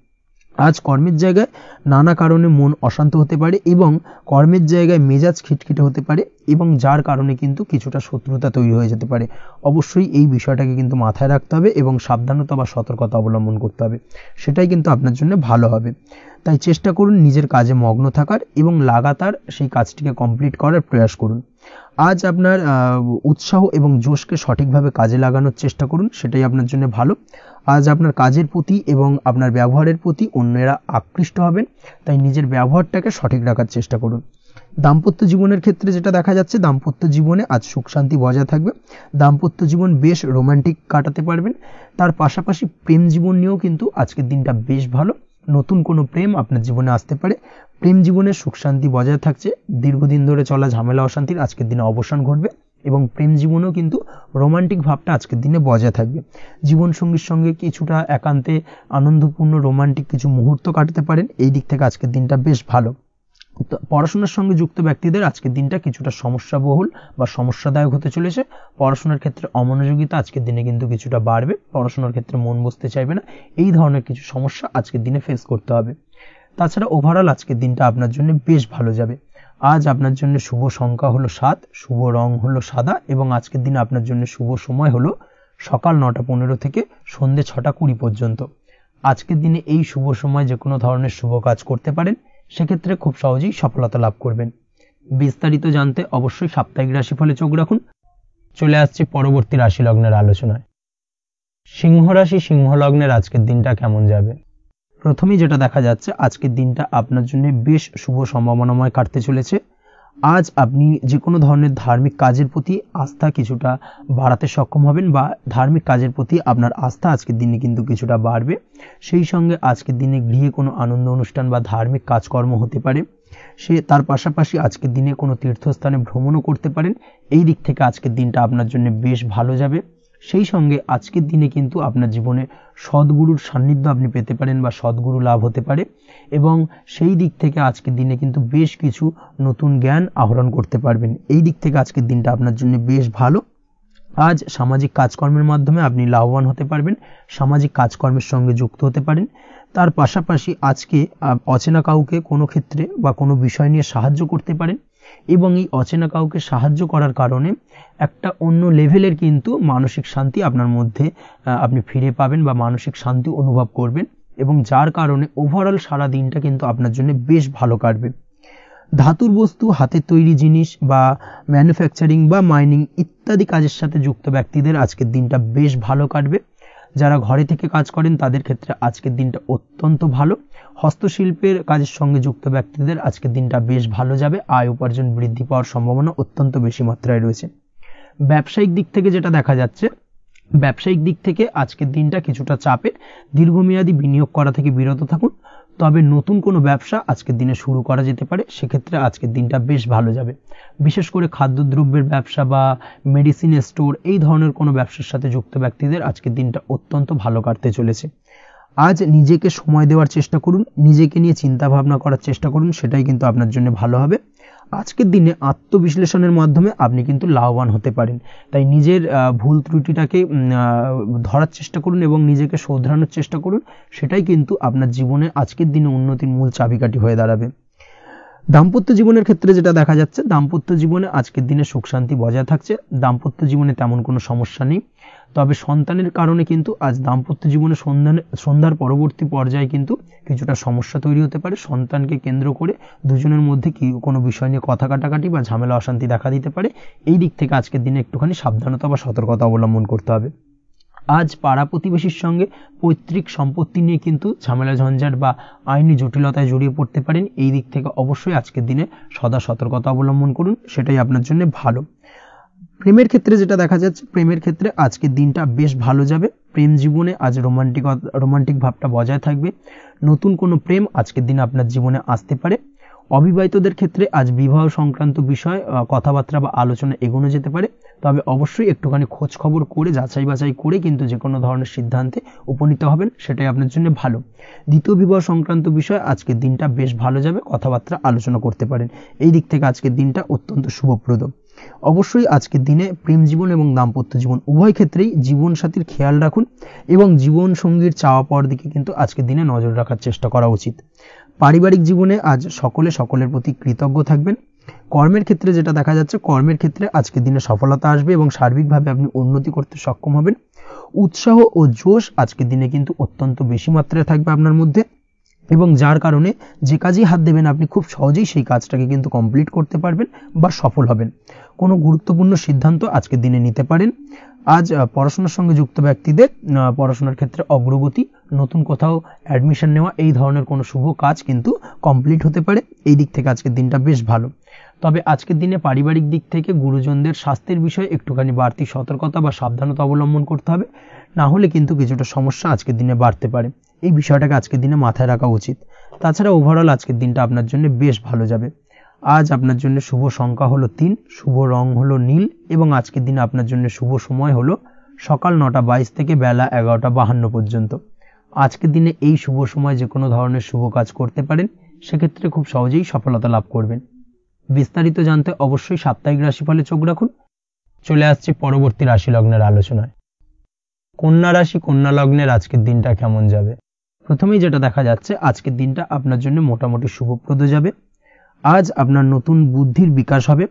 Speaker 1: আজ কর্মের জায়গায় নানা কারণে মন অশান্ত হতে পারে এবং কর্মের জায়গায় মেজাজ খিটখিটে হতে পারে এবং যার কারণে কিন্তু কিছুটা শত্রুতা তৈরি হয়ে যেতে পারে। অবশ্যই এই বিষয়টাকে কিন্তু মাথায় রাখতে হবে এবং সাবধানতা বা সতর্কতা অবলম্বন করতে হবে, সেটাই কিন্তু আপনার জন্য ভালো হবে। তাই চেষ্টা করুন নিজের কাজে মগ্ন থাকার এবং লাগাতার সেই কাজটিকে কমপ্লিট করার প্রয়াস করুন। আজ আপনার উৎসাহ এবং জোশকে সঠিকভাবে কাজে লাগানোর চেষ্টা করুন, সেটাই আপনার জন্য ভালো। আজ আপনার কাজের প্রতি এবং আপনার ব্যবহারের প্রতি অন্যেরা আকৃষ্ট হবেন, তাই নিজের ব্যবহারটাকে সঠিক রাখার চেষ্টা করুন। দাম্পত্য জীবনের ক্ষেত্রে যেটা দেখা যাচ্ছে, দাম্পত্য জীবনে আজ সুখ শান্তি বজায় থাকবে। দাম্পত্য জীবন বেশ রোমান্টিক কাটাতে পারবেন। তার পাশাপাশি প্রেম জীবন নিয়েও কিন্তু আজকের দিনটা বেশ ভালো। নতুন কোনো প্রেম আপনার জীবনে আসতে পারে। প্রেম জীবনে সুখ শান্তি বজায় থাকছে। দীর্ঘদিন ধরে চলা ঝামেলা অশান্তির আজকের দিনে অবসান ঘটবে এবং প্রেম জীবনেও কিন্তু রোমান্টিক ভাবটা আজকের দিনে বজায় থাকবে। জীবনসঙ্গীর সঙ্গে কিছুটা একান্তে আনন্দপূর্ণ রোমান্টিক কিছু মুহূর্ত কাটাতে পারেন। এই দিক থেকে আজকের দিনটা বেশ ভালো। পড়াশোনার সঙ্গে যুক্ত ব্যক্তিদের আজকের দিনটা কিছুটা সমস্যাবহুল বা সমস্যাদায়ক হতে চলেছে। পড়াশোনার ক্ষেত্রে অমনোযোগিতা আজকের দিনে কিন্তু কিছুটা বাড়বে। পড়াশোনার ক্ষেত্রে মন বসতে চাইবে না। এই ধরনের কিছু সমস্যা আজকের দিনে ফেস করতে হবে। তাছাড়া ওভারঅল আজকের দিনটা আপনার জন্য বেশ ভালো যাবে। আজ আপনার জন্য শুভ সংখ্যা হলো 7, শুভ রং হলো সাদা এবং আজকের দিনে আপনার জন্য শুভ সময় হলো সকাল 9:15 থেকে সন্ধ্যে 6:20 পর্যন্ত। আজকের দিনে এই শুভ সময় যে কোনো ধরনের শুভ কাজ করতে পারেন, সেক্ষেত্রে খুব সহজেই সফলতা লাভ করবেন। বিস্তারিত জানতে অবশ্যই সাপ্তাহিক রাশিফলে চোখ রাখুন। চলে আসছে পরবর্তী রাশি লগ্নের আলোচনায়। সিংহ রাশি, সিংহ লগ্নের আজকের দিনটা কেমন যাবে? প্রথমেই যেটা দেখা যাচ্ছে, আজকের দিনটা আপনার জন্য বেশ শুভ সম্ভাবনাময় কাটতে চলেছে। আজ আপনি যে কোনো ধরনের ধার্মিক কাজের প্রতি আস্থা কিছুটা বাড়াতে সক্ষম হবেন বা ধার্মিক কাজের প্রতি আপনার আস্থা আজকের দিনে কিন্তু কিছুটা বাড়বে। সেই সঙ্গে আজকের দিনে গৃহে কোনো আনন্দ অনুষ্ঠান বা ধার্মিক কাজকর্ম হতে পারে। তার পাশাপাশি আজকের দিনে কোনো তীর্থস্থানে ভ্রমণও করতে পারেন। এই দিক থেকে আজকের দিনটা আপনার জন্য বেশ ভালো যাবে। সেই সঙ্গে আজকের দিনে কিন্তু আপনার জীবনে সদ্গুরুর সান্নিধ্য আপনি পেতে পারেন বা সদ্গুরু লাভ হতে পারে এবং সেই দিক থেকে আজকের দিনে কিন্তু বেশ কিছু নতুন জ্ঞান আহরণ করতে পারবেন। এই দিক থেকে আজকের দিনটা আপনার জন্য বেশ ভালো। আজ সামাজিক কাজকর্মের মাধ্যমে আপনি লাভবান হতে পারবেন, সামাজিক কাজকর্মের সঙ্গে যুক্ত হতে পারেন। তার পাশাপাশি আজকে অচেনা কাউকে কোনো ক্ষেত্রে বা কোনো বিষয় নিয়ে সাহায্য করতে পারেন এবং এই অচেনা কাউকে সাহায্য করার কারণে একটা অন্য লেভেলের কিন্তু মানসিক শান্তি আপনার মধ্যে আপনি ফিরে পাবেন বা মানসিক শান্তি অনুভব করবেন এবং যার কারণে ওভারঅল সারা দিনটা কিন্তু আপনার জন্য বেশ ভালো কাটবে। ধাতুর বস্তু, হাতের তৈরি জিনিস বা ম্যানুফ্যাকচারিং বা মাইনিং ইত্যাদি কাজের সাথে যুক্ত ব্যক্তিদের আজকের দিনটা বেশ ভালো কাটবে। যারা ঘরে থেকে কাজ করেন তাদের ক্ষেত্রে আজকের দিনটা অত্যন্ত ভালো। হস্তশিল্পের কাজের সঙ্গে যুক্ত ব্যক্তিদের আজকের দিনটা বেশ ভালো যাবে। আয় উপার্জন বৃদ্ধি পাওয়ার সম্ভাবনা অত্যন্ত বেশি মাত্রায় রয়েছে। ব্যবসায়িক দিক থেকে যেটা দেখা যাচ্ছে, ব্যবসায়িক দিক থেকে আজকের দিনটা কিছুটা চাপের। দীর্ঘমেয়াদী বিনিয়োগ করা থেকে বিরত থাকুন। তবে নতুন কোনো ব্যবসা আজকের দিনে শুরু করা যেতে পারে, সেক্ষেত্রে আজকের দিনটা বেশ ভালো যাবে। বিশেষ করে খাদ্যদ্রব্যের ব্যবসা বা মেডিসিন স্টোর এই ধরনের কোনো ব্যবসার সাথে যুক্ত ব্যক্তিদের আজকের দিনটা অত্যন্ত ভালো কাটতে চলেছে। আজ নিজেকে সময় দেওয়ার চেষ্টা করুন, নিজেকে নিয়ে চিন্তা ভাবনা করার চেষ্টা করুন, সেটাই কিন্তু আপনার জন্য ভালো হবে। আজকের দিনে আত্মবিশ্লেষণের মাধ্যমে আপনি কিন্তু লাভবান হতে পারেন। তাই নিজের ভুল ত্রুটিটাকে ধরার চেষ্টা করুন এবং নিজেকে শোধরানোর চেষ্টা করুন, সেটাই কিন্তু আপনার জীবনে আজকের দিনে উন্নতির মূল চাবিকাঠি হয়ে দাঁড়াবে। দাম্পত্য জীবনের ক্ষেত্রে যেটা দেখা যাচ্ছে, দাম্পত্য জীবনে আজকের দিনে সুখ শান্তি বজায় থাকছে। দাম্পত্য জীবনে তেমন কোনো সমস্যা নেই। তবে সন্তানের কারণে কিন্তু আজ দাম্পত্য জীবনে সন্ধ্যার পরবর্তী পর্যায়ে কিন্তু কিছুটা সমস্যা তৈরি হতে পারে। সন্তানকে কেন্দ্র করে দুজনের মধ্যে কোনো বিষয় নিয়ে কথা কাটাকাটি বা ঝামেলা অশান্তি দেখা দিতে পারে। এই দিক থেকে আজকের দিনে একটুখানি সাবধানতা বা সতর্কতা অবলম্বন করতে হবে। আজ পাড়া প্রতিবেশীর সঙ্গে পৈতৃক সম্পত্তি নিয়ে কিন্তু ঝামেলা ঝঞ্ঝাট বা আইনি জটিলতায় জড়িয়ে পড়তে পারেন। এই দিক থেকে অবশ্যই আজকের দিনে সদা সতর্কতা অবলম্বন করুন, সেটাই আপনার জন্য ভালো। প্রেমের ক্ষেত্রে যেটা দেখা যাচ্ছে, প্রেমের ক্ষেত্রে আজকের দিনটা বেশ ভালো যাবে। প্রেম জীবনে আজ রোমান্টিক ভাবটা বজায় থাকবে। নতুন কোনো প্রেম আজকের দিনে আপনার জীবনে আসতে পারে। অবিবাহিতদের ক্ষেত্রে আজ বিবাহ সংক্রান্ত বিষয় কথাবার্তা বা আলোচনা এগোনো যেতে পারে। তবে অবশ্যই একটুখানি খোঁজ খবর করে যাচাই বাছাই করে কিন্তু যে কোনো ধরনের সিদ্ধান্তে উপনীত হবেন, সেটাই আপনার জন্য ভালো। দ্বিতীয় বিবাহ সংক্রান্ত বিষয় আজকের দিনটা বেশ ভালো যাবে, কথাবার্তা আলোচনা করতে পারেন। এই দিক থেকে আজকের দিনটা অত্যন্ত শুভপ্রদ। অবশ্যই আজকের দিনে প্রেম জীবন এবং দাম্পত্য জীবন উভয় ক্ষেত্রেই জীবনসাথীর খেয়াল রাখুন এবং জীবন সঙ্গীর চাওয়া পাওয়ার দিকে কিন্তু আজকের দিনে নজর রাখার চেষ্টা করা উচিত। পারিবারিক জীবনে আজ সকলের প্রতি কৃতজ্ঞ থাকবেন। কর্মের ক্ষেত্রে যেটা দেখা যাচ্ছে, কর্মের ক্ষেত্রে আজকের দিনে সফলতা আসবে এবং সার্বিকভাবে আপনি উন্নতি করতে সক্ষম হবেন। উৎসাহ ও জোশ আজকের দিনে কিন্তু অত্যন্ত বেশি মাত্রায় থাকবে আপনার মধ্যে। এবং যার কারণে যে কাজেই হাত দেবেন আপনি খুব সহজেই সেই কাজটাকে কিন্তু কমপ্লিট করতে পারবেন বা সফল হবেন। কোনো গুরুত্বপূর্ণ সিদ্ধান্ত আজকের দিনে নিতে পারেন। আজ পড়াশোনার সঙ্গে যুক্ত ব্যক্তিদের পড়াশোনার ক্ষেত্রে অগ্রগতি, নতুন কোথাও অ্যাডমিশন নেওয়া, এই ধরনের কোনো শুভ কাজ কিন্তু কমপ্লিট হতে পারে। এই দিক থেকে আজকের দিনটা বেশ ভালো। তবে আজকের দিনে পারিবারিক দিক থেকে গুরুজনদের স্বাস্থ্যের বিষয়ে একটুখানি বাড়তি সতর্কতা বা সাবধানতা অবলম্বন করতে হবে, না হলে কিন্তু কিছুটা সমস্যা আজকের দিনে বাড়তে পারে। এই বিষয়টাকে আজকের দিনে মাথায় রাখা উচিত। তাছাড়া ওভারঅল আজকের দিনটা আপনার জন্য বেশ ভালো যাবে। আজ আপনার জন্য শুভ সংখ্যা হলো 3, শুভ রং হলো নীল এবং আজকের দিনে আপনার জন্য শুভ সময় হলো সকাল 9:22 থেকে বেলা 11:52 পর্যন্ত। আজকের দিনে এই শুভ সময় যে কোনো ধরনের শুভ কাজ করতে পারেন, সেক্ষেত্রে খুব সহজেই সফলতা লাভ করবেন। বিস্তারিত জানতে অবশ্যই সাপ্তাহিক রাশিফলে চোখ রাখুন। চলে আসছে পরবর্তী রাশি লগ্নের আলোচনায়। কন্যা রাশি, কন্যা লগ্নের আজকের দিনটা কেমন যাবে? প্রথমেই যেটা দেখা যাচ্ছে, আজকের দিনটা আপনার জন্য মোটামুটি শুভপ্রদ যাবে। আজ আপনার নতুন বুদ্ধির বিকাশ হবে,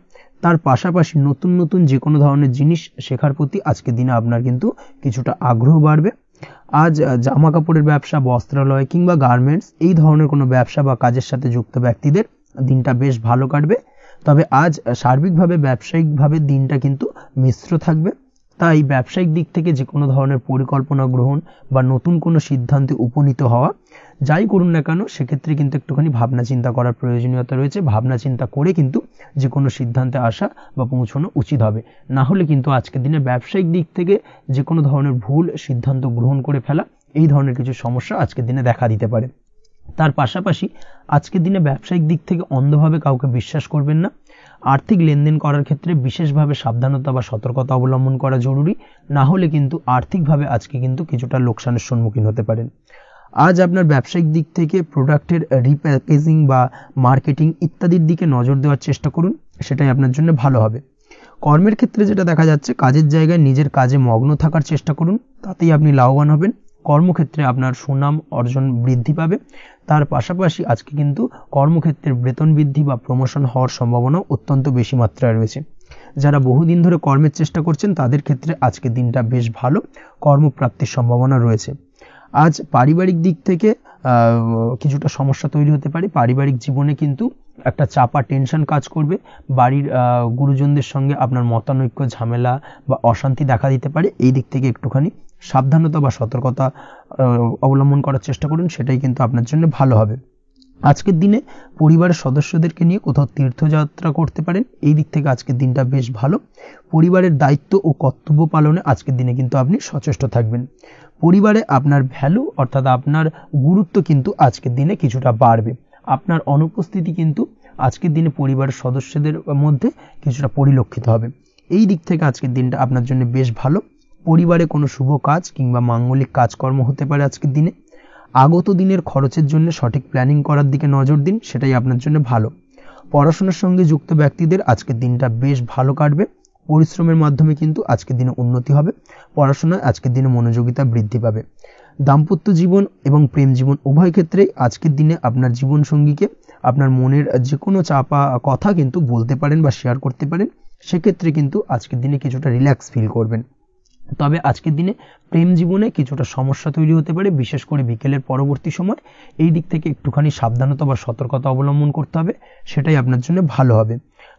Speaker 1: তার পাশাপাশি নতুন নতুন যে কোনো ধরনের জিনিস শেখার প্রতি আজকের দিনে আপনার কিন্তু কিছুটা আগ্রহ বাড়বে। আজ জামা কাপড়ের ব্যবসা, বস্ত্রালয় কিংবা গার্মেন্টস এই ধরনের কোনো ব্যবসা বা কাজের সাথে যুক্ত ব্যক্তিদের দিনটা বেশ ভালো কাটবে। তবে আজ সার্বিকভাবে ব্যবসায়িকভাবে দিনটা কিন্তু মিশ্র থাকবে। তাই ব্যবসায়িক দিক থেকে যে কোনো ধরনের পরিকল্পনা গ্রহণ বা নতুন কোনো সিদ্ধান্তে উপনীত হওয়া, যাই করুন না কেন, সেক্ষেত্রে কিন্তু একটুখানি ভাবনা চিন্তা করার প্রয়োজনীয়তা রয়েছে। ভাবনা চিন্তা করে কিন্তু যে কোনো সিদ্ধান্তে আসা বা পৌঁছানো উচিত হবে, না হলে কিন্তু আজকের দিনে ব্যবসায়িক দিক থেকে যে কোনো ধরনের ভুল সিদ্ধান্ত গ্রহণ করে ফেলা, এই ধরনের কিছু সমস্যা আজকের দিনে দেখা দিতে পারে। তার পাশাপাশি আজকের দিনে ব্যবসায়িক দিক থেকে অন্ধভাবে কাউকে বিশ্বাস করবেন না। আর্থিক লেনদেন করার ক্ষেত্রে বিশেষভাবে সাবধানতা বা সতর্কতা অবলম্বন করা জরুরি, না হলে কিন্তু আর্থিকভাবে আজকে কিন্তু কিছুটা লোকসানের সম্মুখীন হতে পারেন। আজ আপনার ব্যবসায়িক দিক থেকে প্রোডাক্টের রিপ্যাকেজিং বা মার্কেটিং ইত্যাদির দিকে নজর দেওয়ার চেষ্টা করুন, সেটাই আপনার জন্য ভালো হবে। কর্মের ক্ষেত্রে যেটা দেখা যাচ্ছে, কাজের জায়গায় নিজের কাজে মগ্ন থাকার চেষ্টা করুন, তাতেই আপনি লাভবান হবেন। কর্মক্ষেত্রে আপনার সুনাম অর্জন বৃদ্ধি পাবে। তার পাশাপাশি আজকে কিন্তু কর্মক্ষেত্রে বেতন বৃদ্ধি বা প্রমোশন হওয়ার সম্ভাবনা অত্যন্ত বেশি মাত্রায় রয়েছে। যারা বহুদিন ধরে কর্মের চেষ্টা করছেন তাদের ক্ষেত্রে আজকের দিনটা বেশ ভালো, কর্মপ্রাপ্তির সম্ভাবনা রয়েছে। আজ পারিবারিক দিক থেকে কিছুটা সমস্যা তৈরি হতে পারে। পারিবারিক জীবনে কিন্তু একটা চাপা টেনশন কাজ করবে। বাড়ির গুরুজনদের সঙ্গে আপনার মতানৈক্য, ঝামেলা বা অশান্তি দেখা দিতে পারে। এই দিক থেকে একটুখানি সাবধানতা বা সতর্কতা অবলম্বন করার চেষ্টা করুন, সেটাই কিন্তু আপনার জন্য ভালো হবে। আজকের দিনে পরিবারের সদস্যদেরকে নিয়ে কোথাও তীর্থযাত্রা করতে পারেন। এই দিক থেকে আজকের দিনটা বেশ ভালো। পরিবারের দায়িত্ব ও কর্তব্য পালনে আজকের দিনে কিন্তু আপনি সচেষ্ট থাকবেন। পরিবারে আপনার ভ্যালু অর্থাৎ আপনার গুরুত্ব কিন্তু আজকের দিনে কিছুটা বাড়বে। আপনার অনুপস্থিতি কিন্তু আজকের দিনে পরিবারের সদস্যদের মধ্যে কিছুটা পরিলক্ষিত হবে। এই দিক থেকে আজকের দিনটা আপনার জন্য বেশ ভালো। পরিবারে কোনো শুভ কাজ কিংবা মাঙ্গলিক কাজকর্ম হতে পারে আজকের দিনে। আগত দিনের খরচের জন্য সঠিক প্ল্যানিং করার দিকে নজর দিন, সেটাই আপনার জন্য ভালো। পড়াশোনার সঙ্গে যুক্ত ব্যক্তিদের আজকের দিনটা বেশ ভালো কাটবে। পরিশ্রমের মাধ্যমে কিন্তু আজকের দিনে উন্নতি হবে। পড়াশোনায় আজকের দিনে মনোযোগিতা বৃদ্ধি পাবে। দাম্পত্য জীবন এবং প্রেম জীবন উভয় ক্ষেত্রেই আজকের দিনে আপনার জীবনসঙ্গীকে আপনার মনের যে কোনো চাপা কথা কিন্তু বলতে পারেন বা শেয়ার করতে পারেন। সেক্ষেত্রে কিন্তু আজকের দিনে কিছুটা রিল্যাক্স ফিল করবেন। তবে আজকের দিনে প্রেম জীবনে কিছুটা সমস্যা তৈরি হতে পারে, বিশেষ করে বিকেলের পরবর্তী সময়। এই দিক থেকে একটুখানি সাবধানতা বা সতর্কতা অবলম্বন করতে হবে, সেটাই আপনার জন্য ভালো হবে।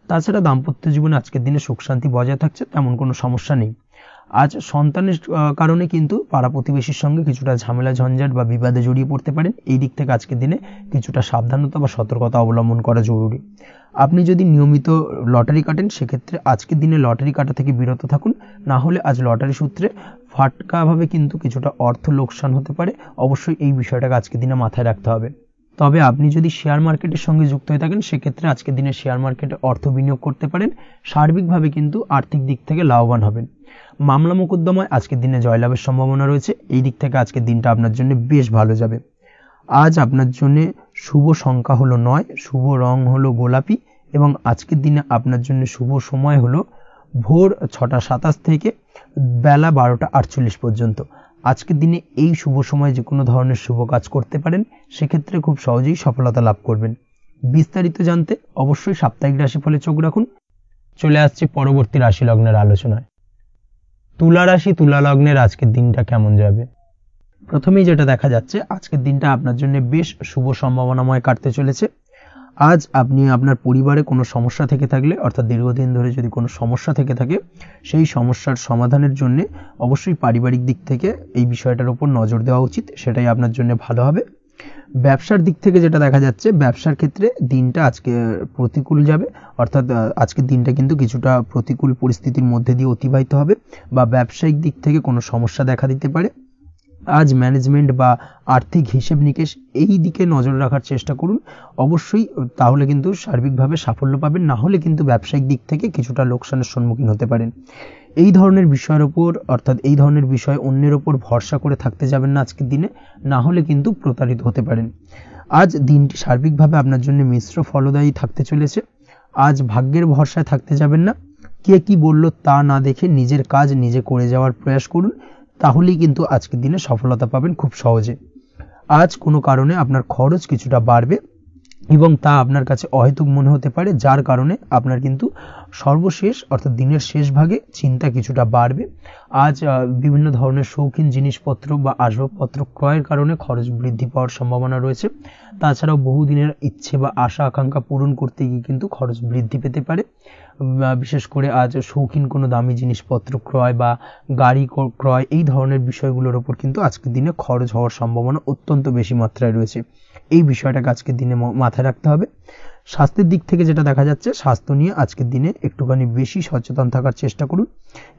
Speaker 1: তাছাড়া দাম্পত্য জীবনে আজকের দিনে সুখ শান্তি বজায় থাকছে, তেমন কোনো সমস্যা নেই। আজ সন্তানের কারণে কিন্তু পাড়া প্রতিবেশীর সঙ্গে কিছুটা ঝামেলা ঝঞ্ঝাট বা বিবাদে জড়িয়ে পড়তে পারেন। এই দিক থেকে আজকের দিনে কিছুটা সাবধানতা বা সতর্কতা অবলম্বন করা জরুরি। আপনি যদি নিয়মিত লটারি কাটেন, সেক্ষেত্রে আজকের দিনে লটারি কাটা থেকে বিরত থাকুন, না হলে আজ লটারি সূত্রে ফাটকাভাবে কিন্তু কিছুটা অর্থ লোকসান হতে পারে। অবশ্যই এই বিষয়টাকে আজকের দিনে মাথায় রাখতে হবে। তবে আপনি যদি শেয়ার মার্কেটের সঙ্গে যুক্ত হয়ে থাকেন, সেক্ষেত্রে আজকের দিনে শেয়ার মার্কেটে অর্থ বিনিয়োগ করতে পারেন। সার্বিকভাবে কিন্তু আর্থিক দিক থেকে লাভবান হবেন। মামলা মোকদ্দমায় আজকের দিনে জয়লাভের সম্ভাবনা রয়েছে। এই দিক থেকে আজকের দিনটা আপনার জন্য বেশ ভালো যাবে। আজ আপনার জন্য শুভ সংখ্যা হলো 9, শুভ রং হলো গোলাপি এবং আজকের দিনে আপনার জন্য শুভ সময় হলো ভোর 6:27 থেকে বেলা 12:48 পর্যন্ত। আজকের দিনে এই শুভ সময় যে কোনো ধরনের শুভ কাজ করতে পারেন, সেক্ষেত্রে খুব সহজেই সফলতা লাভ করবেন। বিস্তারিত জানতে অবশ্যই সাপ্তাহিক রাশিফলে চোখ রাখুন। চলে আসছে পরবর্তী রাশি লগ্নের আলোচনায়। তুলা রাশি, তুলা লগ্নের আজকের দিনটা কেমন যাবে? প্রথমেই যেটা দেখা যাচ্ছে, আজকের দিনটা আপনার জন্য বেশ শুভ সম্ভাবনাময় কাটতে চলেছে। আজ আপনি আপনার পরিবারে কোনো সমস্যা থেকে থাকলে, অর্থাৎ দীর্ঘদিন ধরে যদি কোনো সমস্যা থেকে থাকে, সেই সমস্যার সমাধানের জন্য অবশ্যই পারিবারিক দিক থেকে এই বিষয়টার উপর নজর দেওয়া উচিত, সেটাই আপনার জন্য ভালো হবে। ব্যবসার দিক থেকে যেটা দেখা যাচ্ছে, ব্যবসার ক্ষেত্রে দিনটা আজকে প্রতিকূল যাবে, অর্থাৎ আজকের দিনটা কিন্তু কিছুটা প্রতিকূল পরিস্থিতির মধ্যে দিয়ে অতিবাহিত হবে, বা ব্যবসায়িক দিক থেকে কোনো সমস্যা দেখা দিতে পারে। আজ ম্যানেজমেন্ট বা আর্থিক হিসেব নিকেশ এই দিকে নজর রাখার চেষ্টা করুন অবশ্যই, তাহলে কিন্তু সার্বিকভাবে সাফল্য পাবেন, না হলে কিন্তু ব্যবসায়িক দিক থেকে কিছুটা লোকসানের সম্মুখীন হতে পারেন। এই ধরনের বিষয়ের ওপর, অর্থাৎ এই ধরনের বিষয় অন্যের ওপর ভরসা করে থাকতে যাবেন না আজকের দিনে, না হলে কিন্তু প্রতারিত হতে পারেন। আজ দিনটি সার্বিকভাবে আপনার জন্য মিশ্র ফলদায়ী থাকতে চলেছে। আজ ভাগ্যের ভরসায় থাকতে যাবেন না, কে কি বলল তা না দেখে নিজের কাজ নিজে করে যাওয়ার প্রয়াস করুন, তাহলেই কিন্তু আজকের দিনে সফলতা পাবেন খুব সহজে। আজ কোনো কারণে আপনার খরচ কিছুটা বাড়বে এবং তা আপনার কাছে অহেতুক মনে হতে পারে, যার কারণে আপনার কিন্তু সর্বশেষ অর্থাৎ দিনের শেষ ভাগে চিন্তা কিছুটা বাড়বে। আজ বিভিন্ন ধরনের শৌখিন জিনিসপত্র বা আসবাবপত্র ক্রয়ের কারণে খরচ বৃদ্ধি পাওয়ার সম্ভাবনা রয়েছে। তাছাড়াও বহুদিনের ইচ্ছে বা আশা আকাঙ্ক্ষা পূরণ করতে গিয়ে কিন্তু খরচ বৃদ্ধি পেতে পারে। বিশেষ করে আজ শৌখিন কোনো দামি জিনিসপত্র ক্রয় বা গাড়ি ক্রয় এই ধরনের বিষয়গুলোর ওপর কিন্তু আজকের দিনে খরচ হওয়ার সম্ভাবনা অত্যন্ত বেশি মাত্রায় রয়েছে। এই বিষয়টাকে আজকের দিনে মাথায় রাখতে হবে। স্বাস্থ্যের দিক থেকে যেটা দেখা যাচ্ছে, স্বাস্থ্য নিয়ে আজকের দিনে একটুখানি বেশি সচেতন থাকার চেষ্টা করুন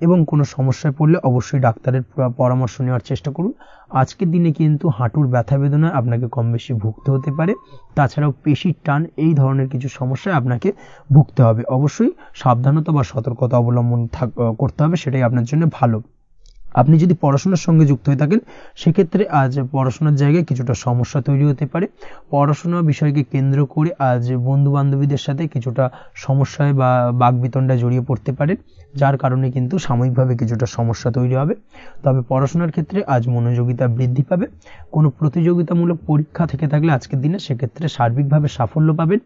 Speaker 1: এবং কোনো সমস্যায় পড়লে অবশ্যই ডাক্তারের পরামর্শ নেওয়ার চেষ্টা করুন। আজকের দিনে কিন্তু হাঁটুর ব্যথা বেদনায় আপনাকে কম বেশি ভুগতে হতে পারে, তাছাড়াও পেশির টান এই ধরনের কিছু সমস্যায় আপনাকে ভুগতে হবে। অবশ্যই সাবধানতা বা সতর্কতা অবলম্বন করতে হবে, সেটাই আপনার জন্য ভালো। আপনি যদি পড়াশোনার সঙ্গে যুক্ত হয়ে থাকেন, সেক্ষেত্রে আজ পড়াশোনার জায়গায় কিছুটা সমস্যা তৈরি হতে পারে। পড়াশোনা বিষয়কে কেন্দ্র করে আজ বন্ধু বান্ধবীদের সাথে কিছুটা সমস্যায় বা বাকবিতণ্ডায় জড়িয়ে পড়তে পারেন, যার কারণে কিন্তু সাময়িকভাবে কিছুটা সমস্যা তৈরি হবে। তবে পড়াশোনার ক্ষেত্রে আজ মনোযোগিতা বৃদ্ধি পাবে। কোনো প্রতিযোগিতামূলক পরীক্ষা থেকে থাকলে আজকের দিনে সেক্ষেত্রে সার্বিকভাবে সাফল্য পাবেন।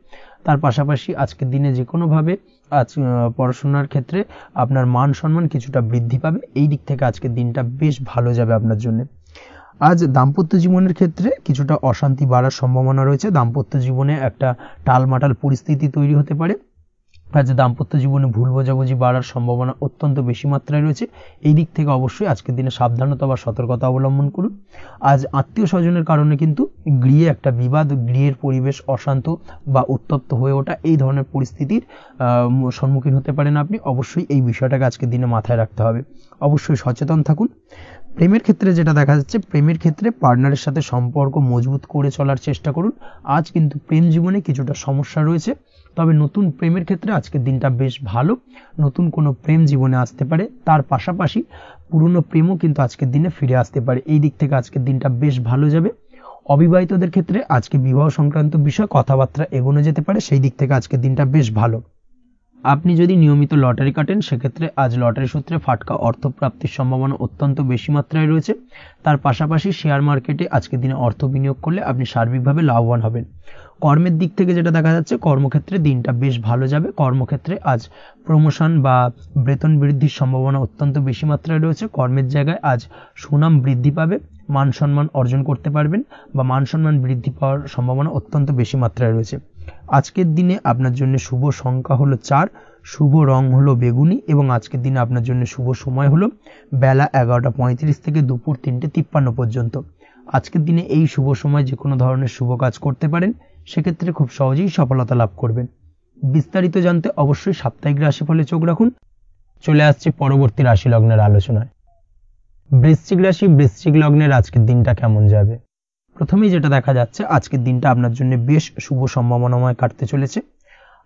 Speaker 1: তার পাশাপাশি আজকের দিনে যে কোনোভাবে আজ পড়াশোনার ক্ষেত্রে আপনার মান সম্মান কিছুটা বৃদ্ধি পাবে। এই দিক থেকে আজকের দিনটা বেশ ভালো যাবে আপনার জন্য। আজ দাম্পত্য জীবনের ক্ষেত্রে কিছুটা অশান্তি বাড়ার সম্ভাবনা রয়েছে। দাম্পত্য জীবনে একটা টালমাটাল পরিস্থিতি তৈরি হতে পারে। আজ দাম্পত্য জীবনে ভুল বোঝাবুঝি বাড়ার সম্ভাবনা অত্যন্ত বেশি মাত্রায় রয়েছে। এই দিক থেকে অবশ্যই আজকের দিনে সাবধানতা বা সতর্কতা অবলম্বন করুন। আজ আত্মীয় স্বজনের কারণে কিন্তু গৃহে একটা বিবাদ, গৃহের পরিবেশ অশান্ত বা উত্তপ্ত হয়ে ওঠা এই ধরনের পরিস্থিতির সম্মুখীন হতে পারেন আপনি। অবশ্যই এই বিষয়টাকে আজকের দিনে মাথায় রাখতে হবে। অবশ্যই সচেতন থাকুন। প্রেমের ক্ষেত্রে যেটা দেখা যাচ্ছে, প্রেমের ক্ষেত্রে পার্টনারের সাথে সম্পর্ক মজবুত করে চলার চেষ্টা করুন। আজ কিন্তু প্রেম জীবনে কিছুটা সমস্যা রয়েছে, তবে নতুন প্রেমের ক্ষেত্রে আজকের দিনটা বেশ ভালো। নতুন কোনো প্রেম জীবনে আসতে পারে, তার পাশাপাশি পুরনো প্রেমও কিন্তু আজকের দিনে ফিরে আসতে পারে। এই দিক থেকে আজকের দিনটা বেশ ভালো যাবে। অবিবাহিতদের ক্ষেত্রে আজকে বিবাহ সংক্রান্ত বিষয় কথাবার্তা এগোনো যেতে পারে, সেই দিক থেকে আজকের দিনটা বেশ ভালো। আপনি যদি নিয়মিত লটারি কাটেন, সেক্ষেত্রে আজ লটারি সূত্রে ফাটকা অর্থপ্রাপ্তির সম্ভাবনা অত্যন্ত বেশি মাত্রায় রয়েছে। তার পাশাপাশি শেয়ার মার্কেটে আজকের দিনে অর্থ বিনিয়োগ করলে আপনি সার্বিকভাবে লাভবান হবেন। কর্মের দিক থেকে যেটা দেখা যাচ্ছে, কর্মক্ষেত্রে দিনটা বেশ ভালো যাবে। কর্মক্ষেত্রে আজ প্রমোশন বা বেতন বৃদ্ধির সম্ভাবনা অত্যন্ত বেশি মাত্রায় রয়েছে। কর্মের জায়গায় আজ সুনাম বৃদ্ধি পাবে, মান সম্মান অর্জন করতে পারবেন বা মান সম্মান বৃদ্ধি পাওয়ার সম্ভাবনা অত্যন্ত বেশি মাত্রায় রয়েছে। আজকের দিনে আপনার জন্য শুভ সংখ্যা হলো 4, শুভ রং হলো বেগুনি এবং আজকের দিনে আপনার জন্য শুভ সময় হলো বেলা 11:35 থেকে দুপুর 3:53 পর্যন্ত। আজকের দিনে এই শুভ সময় যে কোনো ধরনের শুভ কাজ করতে পারেন, সেক্ষেত্রে খুব সহজেই সফলতা লাভ করবেন। বিস্তারিত জানতে অবশ্যই সাপ্তাহিক রাশিফলে চোখ রাখুন। চলে আসছে পরবর্তী রাশি লগ্নের আলোচনায়। বৃশ্চিক রাশি, বৃশ্চিক লগ্নের আজকের দিনটা কেমন যাবে? প্রথমেই যেটা দেখা যাচ্ছে, আজকের দিনটা আপনার জন্য বেশ শুভ সম্ভাবনাময় কাটতে চলেছে।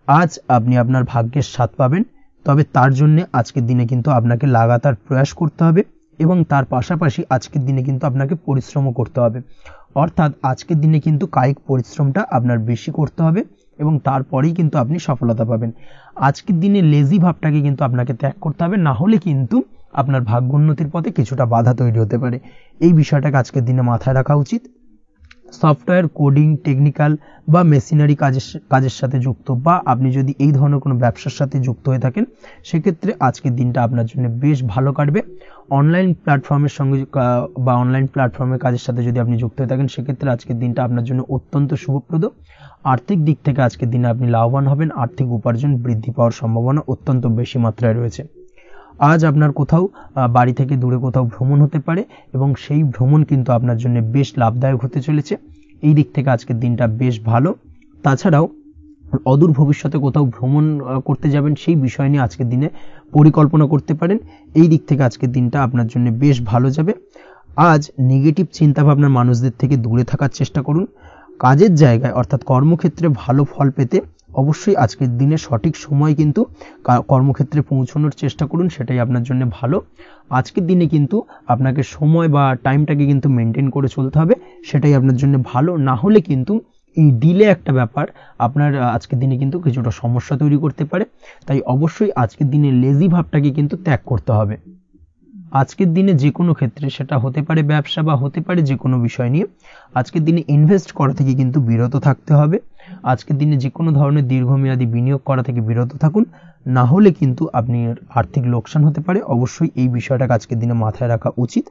Speaker 1: আজ আপনি আপনার ভাগ্যের স্বাদ পাবেন, তবে তার জন্য আজকের দিনে কিন্তু আপনাকে লাগাতার প্রয়াস করতে হবে এবং তার পাশাপাশি আজকের দিনে কিন্তু আপনাকে পরিশ্রমও করতে হবে। অর্থাৎ আজকের দিনে কিন্তু কায়িক পরিশ্রমটা আপনার বেশি করতে হবে এবং তারপরেই কিন্তু আপনি সফলতা পাবেন। আজকের দিনে লেজি ভাবটাকে কিন্তু আপনাকে ত্যাগ করতে হবে, না হলে কিন্তু আপনার ভাগ্যোন্নতির পথে কিছুটা বাধা তৈরি হতে পারে। এই বিষয়টাকে আজকের দিনে মাথায় রাখা উচিত। সফটওয়্যার কোডিং, টেকনিক্যাল বা মেশিনারি কাজের সাথে যুক্ত, বা আপনি যদি এই ধরনের কোনো ব্যবসার সাথে যুক্ত হয়ে থাকেন, সেক্ষেত্রে আজকের দিনটা আপনার জন্য বেশ ভালো কাটবে। অনলাইন প্ল্যাটফর্মের সঙ্গে বা অনলাইন প্ল্যাটফর্মের কাজের সাথে যদি আপনি যুক্ত হয়ে থাকেন, সেক্ষেত্রে আজকের দিনটা আপনার জন্য অত্যন্ত শুভপ্রদ। আর্থিক দিক থেকে আজকের দিনে আপনি লাভবান হবেন, আর্থিক উপার্জন বৃদ্ধি পাওয়ার সম্ভাবনা অত্যন্ত বেশি মাত্রায় রয়েছে। আজ আপনার কোথাও বাড়ি থেকে দূরে কোথাও ভ্রমণ হতে পারে, এবং সেই ভ্রমণ কিন্তু আপনার জন্য বেশ লাভদায়ক হতে চলেছে। এই দিক থেকে আজকের দিনটা বেশ ভালো। তাছাড়াও অদূর ভবিষ্যতে কোথাও ভ্রমণ করতে যাবেন, সেই বিষয় নিয়ে আজকের দিনে পরিকল্পনা করতে পারেন। এই দিক থেকে আজকের দিনটা আপনার জন্য বেশ ভালো যাবে। আজ নেগেটিভ চিন্তাভাবনার মানুষদের থেকে দূরে থাকার চেষ্টা করুন। কাজের জায়গায় অর্থাৎ কর্মক্ষেত্রে ভালো ফল পেতে অবশ্যই আজকের দিনে সঠিক সময় কিন্তু কর্মক্ষেত্রে পৌঁছানোর চেষ্টা করুন, সেটাই আপনার জন্য ভালো। আজকের দিনে কিন্তু আপনাকে সময় বা টাইমটাকে কিন্তু মেনটেন করে চলতে হবে, সেটাই আপনার জন্য ভালো। না হলে কিন্তু এই ডিলে একটা ব্যাপার আপনার আজকের দিনে কিন্তু কিছুটা সমস্যা তৈরি করতে পারে। তাই অবশ্যই আজকের দিনে লেজি ভাবটাকে কিন্তু ত্যাগ করতে হবে। আজকের দিনে যে কোনো ক্ষেত্রে, সেটা হতে পারে ব্যবসা বা হতে পারে যে কোনো বিষয় নিয়ে, আজকের দিনে ইনভেস্ট করা থেকে কিন্তু বিরত থাকতে হবে। আজকের দিনে যে কোনো ধরনের দীর্ঘমেয়াদী বিনিয়োগ করা থেকে বিরত থাকুন, না হলে কিন্তু আপনি আর্থিক লোকসান হতে পারে। অবশ্যই এই বিষয়টাকে আজকের দিনে মাথায় রাখা উচিত।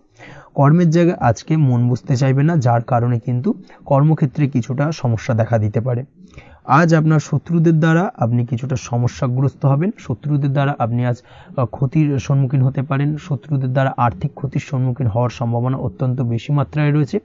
Speaker 1: কর্মের জায়গায় আজকে মন বসতে চাইবে না, যার কারণে কিন্তু কর্মক্ষেত্রে কিছুটা সমস্যা দেখা দিতে পারে। আজ আপনার শত্রুদের দ্বারা আপনি কিছুটা সমস্যাগ্রস্ত হবেন। শত্রুদের দ্বারা আপনি আজ ক্ষতির সম্মুখীন হতে পারেন। শত্রুদের দ্বারা আর্থিক ক্ষতির সম্মুখীন হওয়ার সম্ভাবনা অত্যন্ত বেশি মাত্রায় রয়েছে।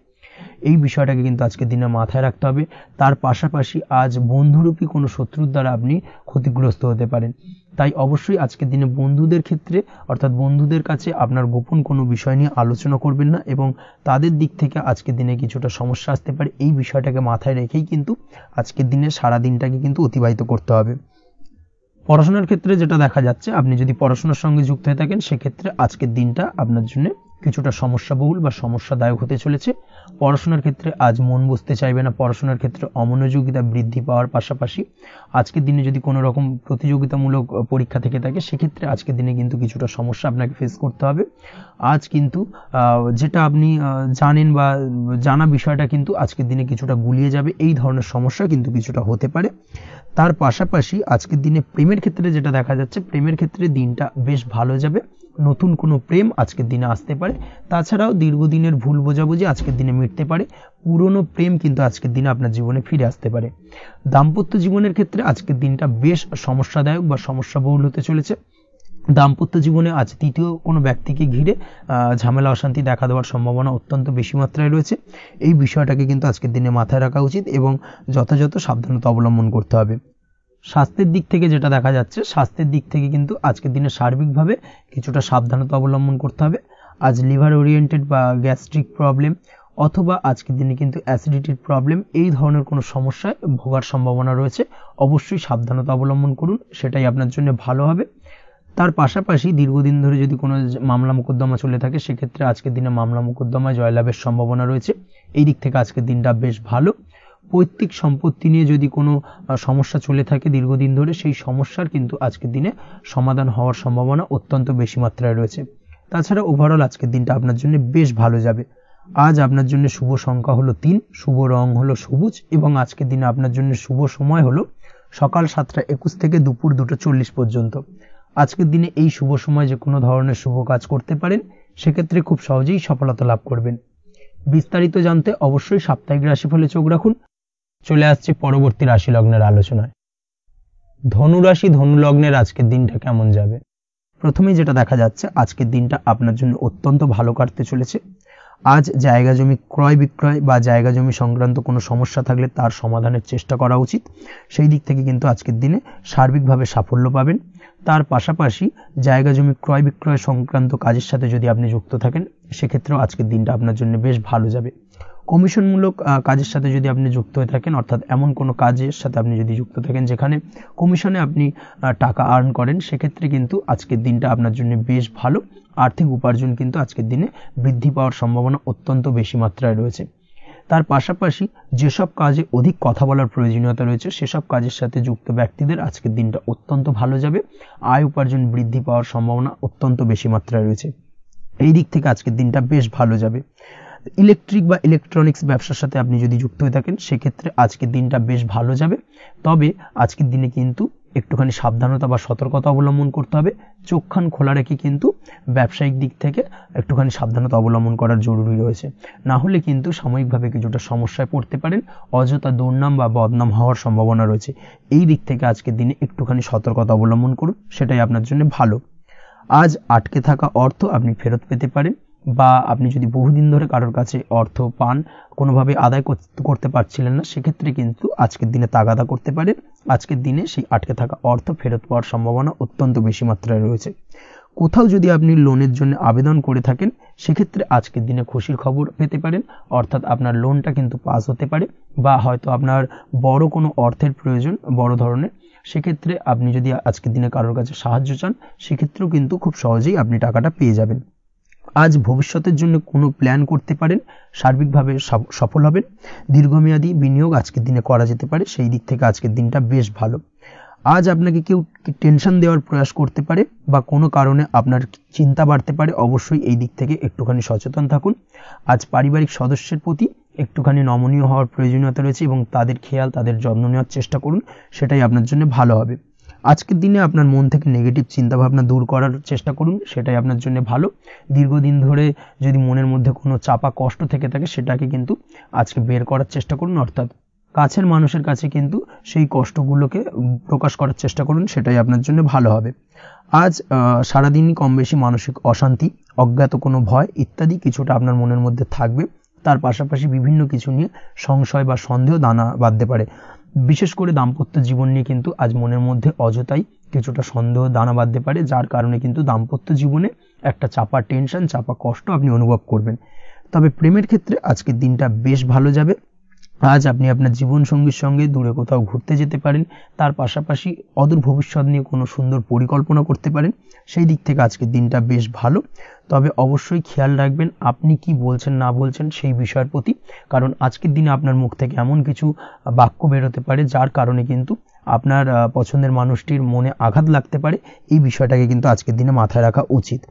Speaker 1: এই বিষয়টাকে কিন্তু আজকের দিনে মাথায় রাখতে হবে। তার পাশাপাশি আজ বন্ধুরূপী কোনো শত্রুর দ্বারা আপনি ক্ষতিগ্রস্ত হতে পারেন। তাই অবশ্যই আজকের দিনে বন্ধুদের ক্ষেত্রে অর্থাৎ বন্ধুদের কাছে আপনার গোপন কোনো বিষয় নিয়ে আলোচনা করবেন না, এবং তাদের দিক থেকে আজকের দিনে কিছুটা সমস্যা আসতে পারে। এই বিষয়টাকে মাথায় রেখেই কিন্তু আজকের দিনে সারা দিনটাকে কিন্তু অতিবাহিত করতে হবে। পড়াশোনার ক্ষেত্রে যেটা দেখা যাচ্ছে, আপনি যদি পড়াশোনার সঙ্গে যুক্ত হয়ে থাকেন, সেক্ষেত্রে আজকের দিনটা আপনার জন্য কিছুটা সমস্যাবহুল বা সমস্যাদায়ক হতে চলেছে। পড়াশোনার ক্ষেত্রে আজ মন বসতে চাইবে না। পড়াশোনার ক্ষেত্রে অমনোযোগিতা বৃদ্ধি পাওয়ার পাশাপাশি আজকের দিনে যদি কোনো রকম প্রতিযোগিতামূলক পরীক্ষা থেকে থাকে, সেক্ষেত্রে আজকের দিনে কিন্তু কিছুটা সমস্যা আপনাকে ফেস করতে হবে। আজ কিন্তু যেটা আপনি জানেন বা জানা বিষয়টা কিন্তু আজকের দিনে কিছুটা গুলিয়ে যাবে। এই ধরনের সমস্যা কিন্তু কিছুটা হতে পারে। তার পাশাপাশি আজকের দিনে প্রেমের ক্ষেত্রে যেটা দেখা যাচ্ছে, প্রেমের ক্ষেত্রে দিনটা বেশ ভালো যাবে। নতুন কোনো প্রেম আজকের দিনে আসতে পারে। তাছাড়াও দীর্ঘদিনের ভুল বোঝাবুঝি আজকের দিনে মিটতে পারে। পুরনো প্রেম কিন্তু আজকের দিনে আপনার জীবনে ফিরে আসতে পারে। দাম্পত্য জীবনের ক্ষেত্রে আজকের দিনটা বেশ সমস্যাদায়ক বা সমস্যাবহুল হতে চলেছে। দাম্পত্য জীবনে আজ তৃতীয় কোনো ব্যক্তিকে ঘিরে ঝামেলা অশান্তি দেখা দেওয়ার সম্ভাবনা অত্যন্ত বেশি মাত্রায় রয়েছে। এই বিষয়টাকে কিন্তু আজকের দিনে মাথায় রাখা উচিত এবং যথাযথ সাবধানতা অবলম্বন করতে হবে। স্বাস্থ্যের দিক থেকে যেটা দেখা যাচ্ছে, স্বাস্থ্যের দিক থেকে কিন্তু আজকের দিনে সার্বিকভাবে কিছুটা সাবধানতা অবলম্বন করতে হবে। আজ লিভার ওরিয়েন্টেড বা গ্যাস্ট্রিক প্রবলেম অথবা আজকের দিনে কিন্তু অ্যাসিডিটির প্রবলেম, এই ধরনের কোনো সমস্যায় ভোগার সম্ভাবনা রয়েছে। অবশ্যই সাবধানতা অবলম্বন করুন, সেটাই আপনার জন্য ভালো হবে। তার পাশাপাশি দীর্ঘদিন ধরে যদি কোনো মামলা মোকদ্দমা চলে থাকে, সেক্ষেত্রে আজকের দিনে মামলা মোকদ্দমায় জয়লাভের সম্ভাবনা রয়েছে। এই দিক থেকে আজকের দিনটা বেশ ভালো। পৈতৃক সম্পত্তি নিয়ে যদি কোনো সমস্যা চলে থাকে দীর্ঘদিন ধরে, সেই সমস্যার কিন্তু আজকের দিনে সমাধান হওয়ার সম্ভাবনা অত্যন্ত বেশি মাত্রায় রয়েছে। তাছাড়া ওভারঅল আজকের দিনটা আপনার জন্য বেশ ভালো যাবে। আজ আপনার জন্য শুভ সংখ্যা হলো 3, শুভ রং হলো সবুজ, এবং আজকের দিনে আপনার জন্য শুভ সময় হলো সকাল 7:21 থেকে দুপুর 2:40 পর্যন্ত। আজকের দিনে এই শুভ সময় যে কোনো ধরনের শুভ কাজ করতে পারেন, সেক্ষেত্রে খুব সহজেই সফলতা লাভ করবেন। বিস্তারিত জানতে অবশ্যই সাপ্তাহিক রাশিফলে চোখ রাখুন। চলে আসছে পরবর্তী রাশি লগ্নের আলোচনায়। ধনু রাশি ধনু লগ্নের আজকের দিনটা কেমন যাবে? প্রথমেই যেটা দেখা যাচ্ছে, আজকের দিনটা আপনার জন্য অত্যন্ত ভালো কাটতে চলেছে। আজ জায়গা জমি ক্রয় বিক্রয় বা জায়গা জমি সংক্রান্ত কোনো সমস্যা থাকলে তার সমাধানের চেষ্টা করা উচিত। সেই দিক থেকে কিন্তু আজকের দিনে সার্বিকভাবে সাফল্য পাবেন। তার পাশাপাশি জায়গা জমি ক্রয় বিক্রয় সংক্রান্ত কাজের সাথে যদি আপনি যুক্ত থাকেন, সেক্ষেত্রেও আজকের দিনটা আপনার জন্য বেশ ভালো যাবে। কমিশনমূলক কাজের সাথে যদি আপনি যুক্ত হয়ে থাকেন, অর্থাৎ এমন কোনো কাজের সাথে আপনি যদি যুক্ত থাকেন যেখানে কমিশনে আপনি টাকা আর্ন করেন, সেক্ষেত্রে কিন্তু আজকের দিনটা আপনার জন্য বেশ ভালো। আর্থিক উপার্জন কিন্তু আজকের দিনে বৃদ্ধি পাওয়ার সম্ভাবনা অত্যন্ত বেশি মাত্রায় রয়েছে। তার পাশাপাশি যেসব কাজে অধিক কথা বলার প্রয়োজনীয়তা রয়েছে, সেসব কাজের সাথে যুক্ত ব্যক্তিদের আজকের দিনটা অত্যন্ত ভালো যাবে। আয় উপার্জন বৃদ্ধি পাওয়ার সম্ভাবনা অত্যন্ত বেশি মাত্রায় রয়েছে। এই দিক থেকে আজকের দিনটা বেশ ভালো যাবে। ইলেকট্রিক বা ইলেকট্রনিক্স ব্যবসার সাথে আপনি যদি যুক্ত হয়ে থাকেন সেক্ষেত্রে আজকের দিনটা বেশ ভালো যাবে। তবে আজকের দিনে কিন্তু একটুখানি সাবধানতা বা সতর্কতা অবলম্বন করতে হবে। চোখ কান খোলা রেখে কিন্তু ব্যবসায়িক দিক থেকে একটুখানি সাবধানতা অবলম্বন করার জরুরি রয়েছে, না হলে কিন্তু সাময়িকভাবে কিছুটা সমস্যায় পড়তে পারেন, অযথা দুর্নাম বা বদনাম হওয়ার সম্ভাবনা রয়েছে। এই দিক থেকে আজকের দিনে একটুখানি সতর্কতা অবলম্বন করুন, সেটাই আপনার জন্য ভালো। আজ আটকে থাকা অর্থ আপনি ফেরত পেতে পারেন, বা আপনি যদি বহুদিন ধরে কারোর কাছে অর্থ পান, কোনোভাবে আদায় করতে পারছিলেন না, সেক্ষেত্রে কিন্তু আজকের দিনে তাগাদা করতে পারেন। আজকের দিনে সেই আটকে থাকা অর্থ ফেরত পাওয়ার সম্ভাবনা অত্যন্ত বেশি মাত্রায় রয়েছে। কোথাও যদি আপনি লোনের জন্য আবেদন করে থাকেন সেক্ষেত্রে আজকের দিনে খুশির খবর পেতে পারেন, অর্থাৎ আপনার লোনটা কিন্তু পাস হতে পারে, বা হয়তো আপনার বড় কোনো অর্থের প্রয়োজন বড় ধরনের, সেক্ষেত্রে আপনি যদি আজকের দিনে কারোর কাছে সাহায্য চান সেক্ষেত্রেও কিন্তু খুব সহজেই আপনি টাকাটা পেয়ে যাবেন। আজ ভবিষ্যতের জন্য কোনো প্ল্যান করতে পারেন, সার্বিকভাবে সফল হবেন। দীর্ঘমেয়াদী বিনিয়োগ আজকের দিনে করা যেতে পারে, সেই দিক থেকে আজকের দিনটা বেশ ভালো। আজ আপনাকে কেউ টেনশন দেওয়ার প্রয়াস করতে পারে বা কোনো কারণে আপনার চিন্তা বাড়তে পারে, অবশ্যই এই দিক থেকে একটুখানি সচেতন থাকুন। আজ পারিবারিক সদস্যের প্রতি একটুখানি নমনীয় হওয়ার প্রয়োজনীয়তা রয়েছে এবং তাদের খেয়াল তাদের যত্ন নেওয়ার চেষ্টা করুন, সেটাই আপনার জন্য ভালো হবে। আজকের দিনে আপনার মন থেকে নেগেটিভ চিন্তাভাবনা দূর করার চেষ্টা করুন, সেটাই আপনার জন্য ভালো। দীর্ঘদিন ধরে যদি মনের মধ্যে কোনো চাপা কষ্ট থেকে থাকে সেটাকে কিন্তু আজকে বের করার চেষ্টা করুন, অর্থাৎ কাছের মানুষের কাছে কিন্তু সেই কষ্টগুলোকে প্রকাশ করার চেষ্টা করুন, সেটাই আপনার জন্য ভালো হবে। আজ সারাদিনই কম বেশি মানসিক অশান্তি, অজ্ঞাত কোনো ভয় ইত্যাদি কিছুটা আপনার মনের মধ্যে থাকবে। তার পাশাপাশি বিভিন্ন কিছু নিয়ে সংশয় বা সন্দেহ দানা বাঁধতে পারে। বিশেষ করে দাম্পত্য জীবন নিয়ে কিন্তু আজ মনের মধ্যে অযথাই কিছুটা সন্দেহ দানা বাঁধতে পারে, যার কারণে কিন্তু দাম্পত্য জীবনে একটা চাপা টেনশন, চাপা কষ্ট আপনি অনুভব করবেন। তবে প্রেমের ক্ষেত্রে আজকের দিনটা বেশ ভালো যাবে। আজ আপনি আপনার জীবনসঙ্গীর সঙ্গে দূরে কোথাও ঘুরতে যেতে পারেন, তার পাশাপাশি অদূর ভবিষ্যৎ নিয়ে কোনো সুন্দর পরিকল্পনা করতে পারেন, সেই দিক থেকে আজকের দিনটা বেশ ভালো। তবে অবশ্যই খেয়াল রাখবেন আপনি কি বলছেন না বলছেন সেই বিষয়ের প্রতি, কারণ আজকের দিনে আপনার মুখ থেকে এমন কিছু বাক্য বেরোতে পারে যার কারণে কিন্তু আপনার পছন্দের মানুষটির মনে আঘাত লাগতে পারে। এই বিষয়টাকে কিন্তু আজকের দিনে মাথায় রাখা উচিত,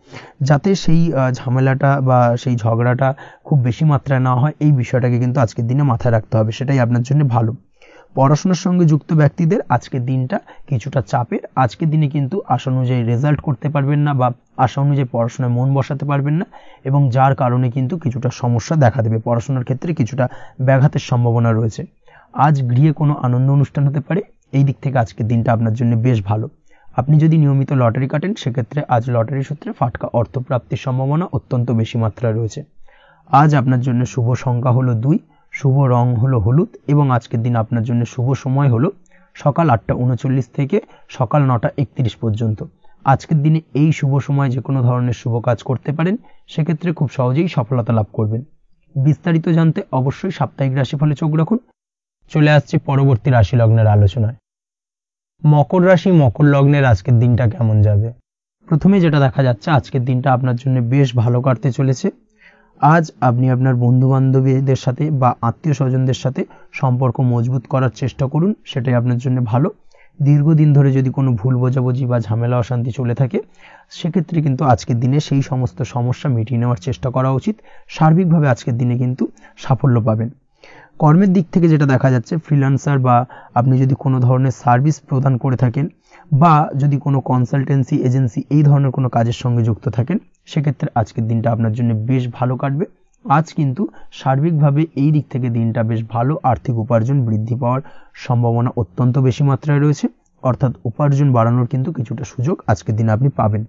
Speaker 1: যাতে সেই ঝামেলাটা বা সেই ঝগড়াটা খুব বেশি মাত্রায় না হয়। এই বিষয়টাকে কিন্তু আজকের দিনে মাথায় রাখতে হবে, সেটাই আপনার জন্য ভালো। পড়াশোনার সঙ্গে যুক্ত ব্যক্তিদের আজকের দিনটা কিছুটা চাপের। আজকের দিনে কিন্তু আশা অনুযায়ী রেজাল্ট করতে পারবেন না বা আশা অনুযায়ী পড়াশোনায় মন বসাতে পারবেন না, এবং যার কারণে কিন্তু কিছুটা সমস্যা দেখা দেবে। পড়াশোনার ক্ষেত্রে কিছুটা ব্যাঘাতের সম্ভাবনা রয়েছে। আজ গৃহে কোনো আনন্দ অনুষ্ঠান হতে পারে, এই দিক থেকে আজকের দিনটা আপনার জন্য বেশ ভালো। আপনি যদি নিয়মিত লটারি কাটেন সেক্ষেত্রে আজ লটারি সূত্রে ফাটকা অর্থপ্রাপ্তির সম্ভাবনা অত্যন্ত বেশি মাত্রায় রয়েছে। আজ আপনার জন্য শুভ সংখ্যা হলো 2, শুভ রং হলো হলুদ, এবং আজকের দিন আপনার জন্য শুভ সময় হলো সকাল 8:39 থেকে সকাল 9:31 পর্যন্ত। আজকের দিনে এই শুভ সময় যে কোনো ধরনের শুভ কাজ করতে পারেন, সেক্ষেত্রে খুব সহজেই সফলতা লাভ করবেন। বিস্তারিত জানতে অবশ্যই সাপ্তাহিক রাশিফলে চোখ রাখুন। চলে আসছে পরবর্তী রাশি লগ্নের আলোচনায়। মকর রাশি মকর লগ্নের আজকের দিনটা কেমন যাবে? প্রথমে যেটা দেখা যাচ্ছে আজকের দিনটা আপনার জন্য বেশ ভালো কাটতে চলেছে। আজ আপনি আপনার বন্ধু বান্ধবীদের সাথে বা আত্মীয় স্বজনদের সাথে সম্পর্ক মজবুত করার চেষ্টা করুন, সেটাই আপনার জন্য ভালো। দীর্ঘদিন ধরে যদি কোনো ভুল বোঝাবুঝি বা ঝামেলা অশান্তি চলে থাকে সেক্ষেত্রে কিন্তু আজকের দিনে সেই সমস্ত সমস্যা মিটিয়ে নেওয়ার চেষ্টা করা উচিত। সার্বিকভাবে আজকের দিনে কিন্তু সাফল্য পাবেন। কর্মের দিক থেকে যেটা দেখা যাচ্ছে, ফ্রিল্যান্সার বা আপনি যদি কোনো ধরনের সার্ভিস প্রদান করে থাকেন বা যদি কোনো কনসালটেন্সি এজেন্সি এই ধরনের কোনো কাজের সঙ্গে যুক্ত থাকেন, সেক্ষেত্রে আজকের দিনটা আপনার জন্য বেশ ভালো কাটবে। আজ কিন্তু সার্বিকভাবে এই দিক থেকে দিনটা বেশ ভালো। আর্থিক উপার্জন বৃদ্ধি পাওয়ার সম্ভাবনা অত্যন্ত বেশি মাত্রায় রয়েছে, অর্থাৎ উপার্জন বাড়ানোর কিন্তু কিছুটা সুযোগ আজকের দিনে আপনি পাবেন।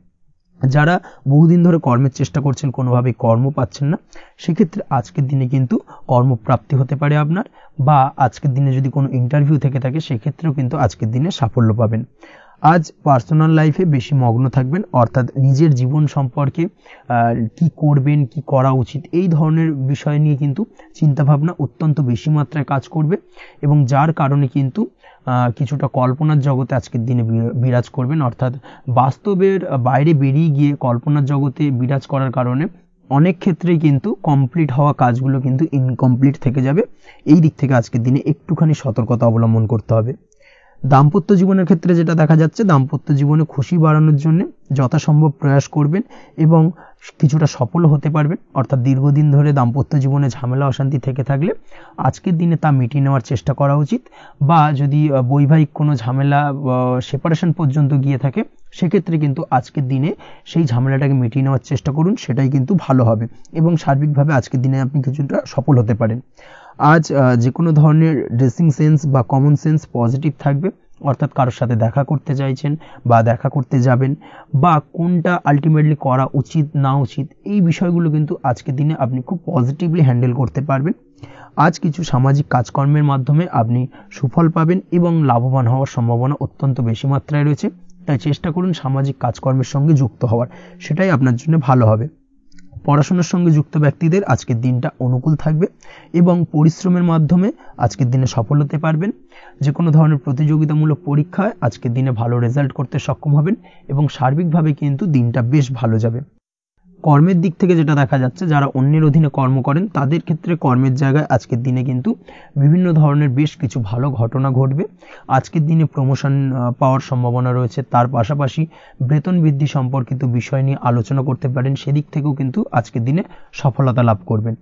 Speaker 1: যারা বহুদিন ধরে কর্মের চেষ্টা করছেন কোনোভাবেই কর্ম পাচ্ছেন না, সেক্ষেত্রে আজকের দিনে কিন্তু কর্মপ্রাপ্তি হতে পারে আপনার, বা আজকের দিনে যদি কোনো ইন্টারভিউ থেকে থাকে সেক্ষেত্রেও কিন্তু আজকের দিনে সাফল্য পাবেন। আজ পার্সোনাল লাইফে বেশি মগ্ন থাকবেন, অর্থাৎ নিজের জীবন সম্পর্কে কি করবেন কি করা উচিত এই ধরনের বিষয় নিয়ে কিন্তু চিন্তাভাবনা অত্যন্ত বেশি মাত্রায় কাজ করবে, এবং যার কারণে কিন্তু কিছুটা কল্পনার জগতে আজকের দিনে বিরাজ করবেন। অর্থাৎ বাস্তবের বাইরে বেরিয়ে গিয়ে কল্পনার জগতে বিরাজ করার কারণে অনেক ক্ষেত্রেই কিন্তু কমপ্লিট হওয়া কাজগুলো কিন্তু ইনকমপ্লিট থেকে যাবে। এই দিক থেকে আজকের দিনে একটুখানি সতর্কতা অবলম্বন করতে হবে। দাম্পত্য জীবনের ক্ষেত্রে যেটা দেখা যাচ্ছে, দাম্পত্য জীবনে খুশি বাড়ানোর জন্য যথাসম্ভব প্রয়াস করবেন এবং কিছুটা সফল হতে পারবেন। অর্থাৎ দীর্ঘদিন ধরে দাম্পত্য জীবনে ঝামেলা অশান্তি থেকে থাকলে আজকের দিনে তা মিটিয়ে নেওয়ার চেষ্টা করা উচিত, বা যদি বৈবাহিক কোনো ঝামেলা সেপারেশন পর্যন্ত গিয়ে থাকে সেক্ষেত্রে কিন্তু আজকের দিনে সেই ঝামেলাটাকে মিটিয়ে নেওয়ার চেষ্টা করুন, সেটাই কিন্তু ভালো হবে এবং সার্বিকভাবে আজকের দিনে আপনি কিছুটা সফল হতে পারেন। আজ যে কোনো ধরনের ড্রেসিং সেন্স বা কমন সেন্স পজিটিভ থাকবে, অর্থাৎ কারোর সাথে দেখা করতে চাইছেন বা দেখা করতে যাবেন, বা কোনটা আলটিমেটলি করা উচিত না উচিত, এই বিষয়গুলো কিন্তু আজকের দিনে আপনি খুব পজিটিভলি হ্যান্ডেল করতে পারবেন। আজ কিছু সামাজিক কাজকর্মের মাধ্যমে আপনি সুফল পাবেন এবং লাভবান হওয়ার সম্ভাবনা অত্যন্ত বেশি মাত্রায় রয়েছে, তাই চেষ্টা করুন সামাজিক কাজকর্মের সঙ্গে যুক্ত হওয়ার, সেটাই আপনার জন্য ভালো হবে। পড়াশোনার সঙ্গে যুক্ত ব্যক্তিদের আজকের দিনটা অনুকূল থাকবে এবং পরিশ্রমের মাধ্যমে আজকের দিনে সফল হতে পারবেন। যে কোনো ধরনের প্রতিযোগিতামূলক পরীক্ষায় আজকের দিনে ভালো রেজাল্ট করতে সক্ষম হবেন এবং সার্বিকভাবে কিন্তু দিনটা বেশ ভালো যাবে। কর্মের দিক থেকে যেটা দেখা যাচ্ছে, যারা অন্যের অধীনে কর্ম করেন তাদের ক্ষেত্রে কর্মের জায়গায় আজকের দিনে কিন্তু বিভিন্ন ধরনের বেশ কিছু ভালো ঘটনা ঘটবে। আজকের দিনে প্রমোশন পাওয়ার সম্ভাবনা রয়েছে, তার পাশাপাশি বেতন বৃদ্ধি সম্পর্কিত বিষয় নিয়ে আলোচনা করতে পারেন, সেদিক থেকেও কিন্তু আজকের দিনে সফলতা লাভ করবেন।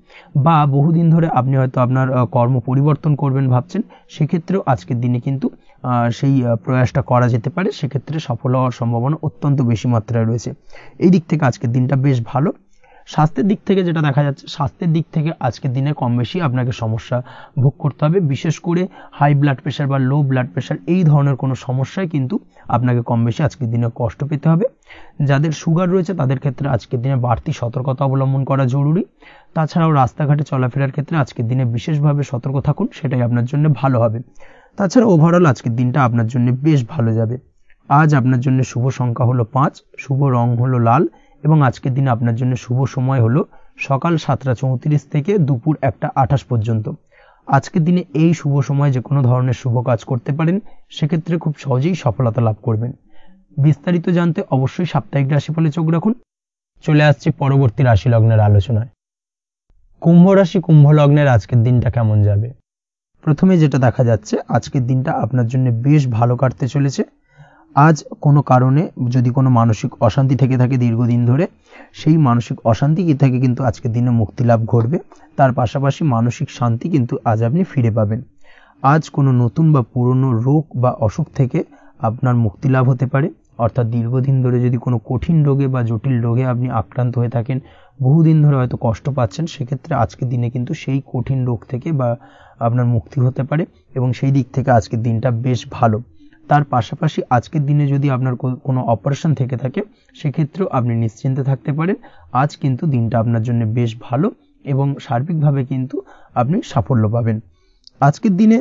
Speaker 1: বা বহুদিন ধরে আপনি হয়তো আপনার কর্ম পরিবর্তন করবেন ভাবছেন, সেক্ষেত্রেও আজকের দিনে কিন্তু সেই প্রয়াসটা করা যেতে পারে, সেক্ষেত্রে সফল হওয়ার সম্ভাবনা অত্যন্ত বেশি মাত্রায় রয়েছে। এই দিক থেকে আজকের দিনটা বেশ ভালো। স্বাস্থ্যের দিক থেকে যেটা দেখা যাচ্ছে, স্বাস্থ্যের দিক থেকে আজকের দিনে কম বেশি আপনাকে সমস্যা ভোগ করতে হবে, বিশেষ করে হাই ব্লাড প্রেশার বা লো ব্লাড প্রেশার এই ধরনের কোনো সমস্যায় কিন্তু আপনাকে কম বেশি আজকের দিনে কষ্ট পেতে হবে। যাদের সুগার রয়েছে তাদের ক্ষেত্রে আজকের দিনে বাড়তি সতর্কতা অবলম্বন করা জরুরি। তাছাড়াও রাস্তাঘাটে চলাফেরার ক্ষেত্রে আজকের দিনে বিশেষভাবে সতর্ক থাকুন, সেটাই আপনার জন্য ভালো হবে। তাছাড়া ওভারঅল আজকের দিনটা আপনার জন্য বেশ ভালো যাবে। আজ আপনার জন্য শুভ সংখ্যা হলো 5, শুভ রং হলো লাল এবং আজকের দিনে আপনার জন্য শুভ সময় হলো সকাল 7:34 থেকে দুপুর 1:28 পর্যন্ত। আজকের দিনে এই শুভ সময় যে কোনো ধরনের শুভ কাজ করতে পারেন, সেক্ষেত্রে খুব সহজেই সফলতা লাভ করবেন। বিস্তারিত জানতে অবশ্যই সাপ্তাহিক রাশিফলে চোখ রাখুন। চলে আসছে পরবর্তী রাশি লগ্নের আলোচনায়। কুম্ভ রাশি কুম্ভ লগ্নের আজকের দিনটা কেমন যাবে? প্রথমে যেটা দেখা যাচ্ছে, আজকের দিনটা আপনার জন্য বেশ ভালো কাটতে চলেছে। আজ কোনো কারণে যদি কোনো মানসিক অশান্তি থেকে থাকে দীর্ঘদিন ধরে, সেই মানসিক অশান্তি থেকে কিন্তু আজকের দিনে মুক্তি লাভ ঘটবে। তার পাশাপাশি মানসিক শান্তি কিন্তু আজ আপনি ফিরে পাবেন। আজ কোনো নতুন বা পুরনো রোগ বা অসুখ থেকে আপনার মুক্তি লাভ হতে পারে, অর্থাৎ দীর্ঘদিন ধরে যদি কোনো কঠিন রোগে বা জটিল রোগে আপনি আক্রান্ত হয়ে থাকেন, বহুদিন ধরে হয়তো কষ্ট পাচ্ছেন, সেক্ষেত্রে আজকের দিনে কিন্তু সেই কঠিন রোগ থেকে বা আপনার মুক্তি হতে পারে এবং সেই দিক থেকে আজকের দিনটা বেশ ভালো। তার পাশাপাশি আজকের দিনে যদি আপনার কোনো অপারেশন থেকে থাকে, সেক্ষেত্রেও আপনি নিশ্চিন্তে থাকতে পারেন। আজ কিন্তু দিনটা আপনার জন্য বেশ ভালো এবং সার্বিকভাবে কিন্তু আপনি সাফল্য পাবেন। আজকের দিনে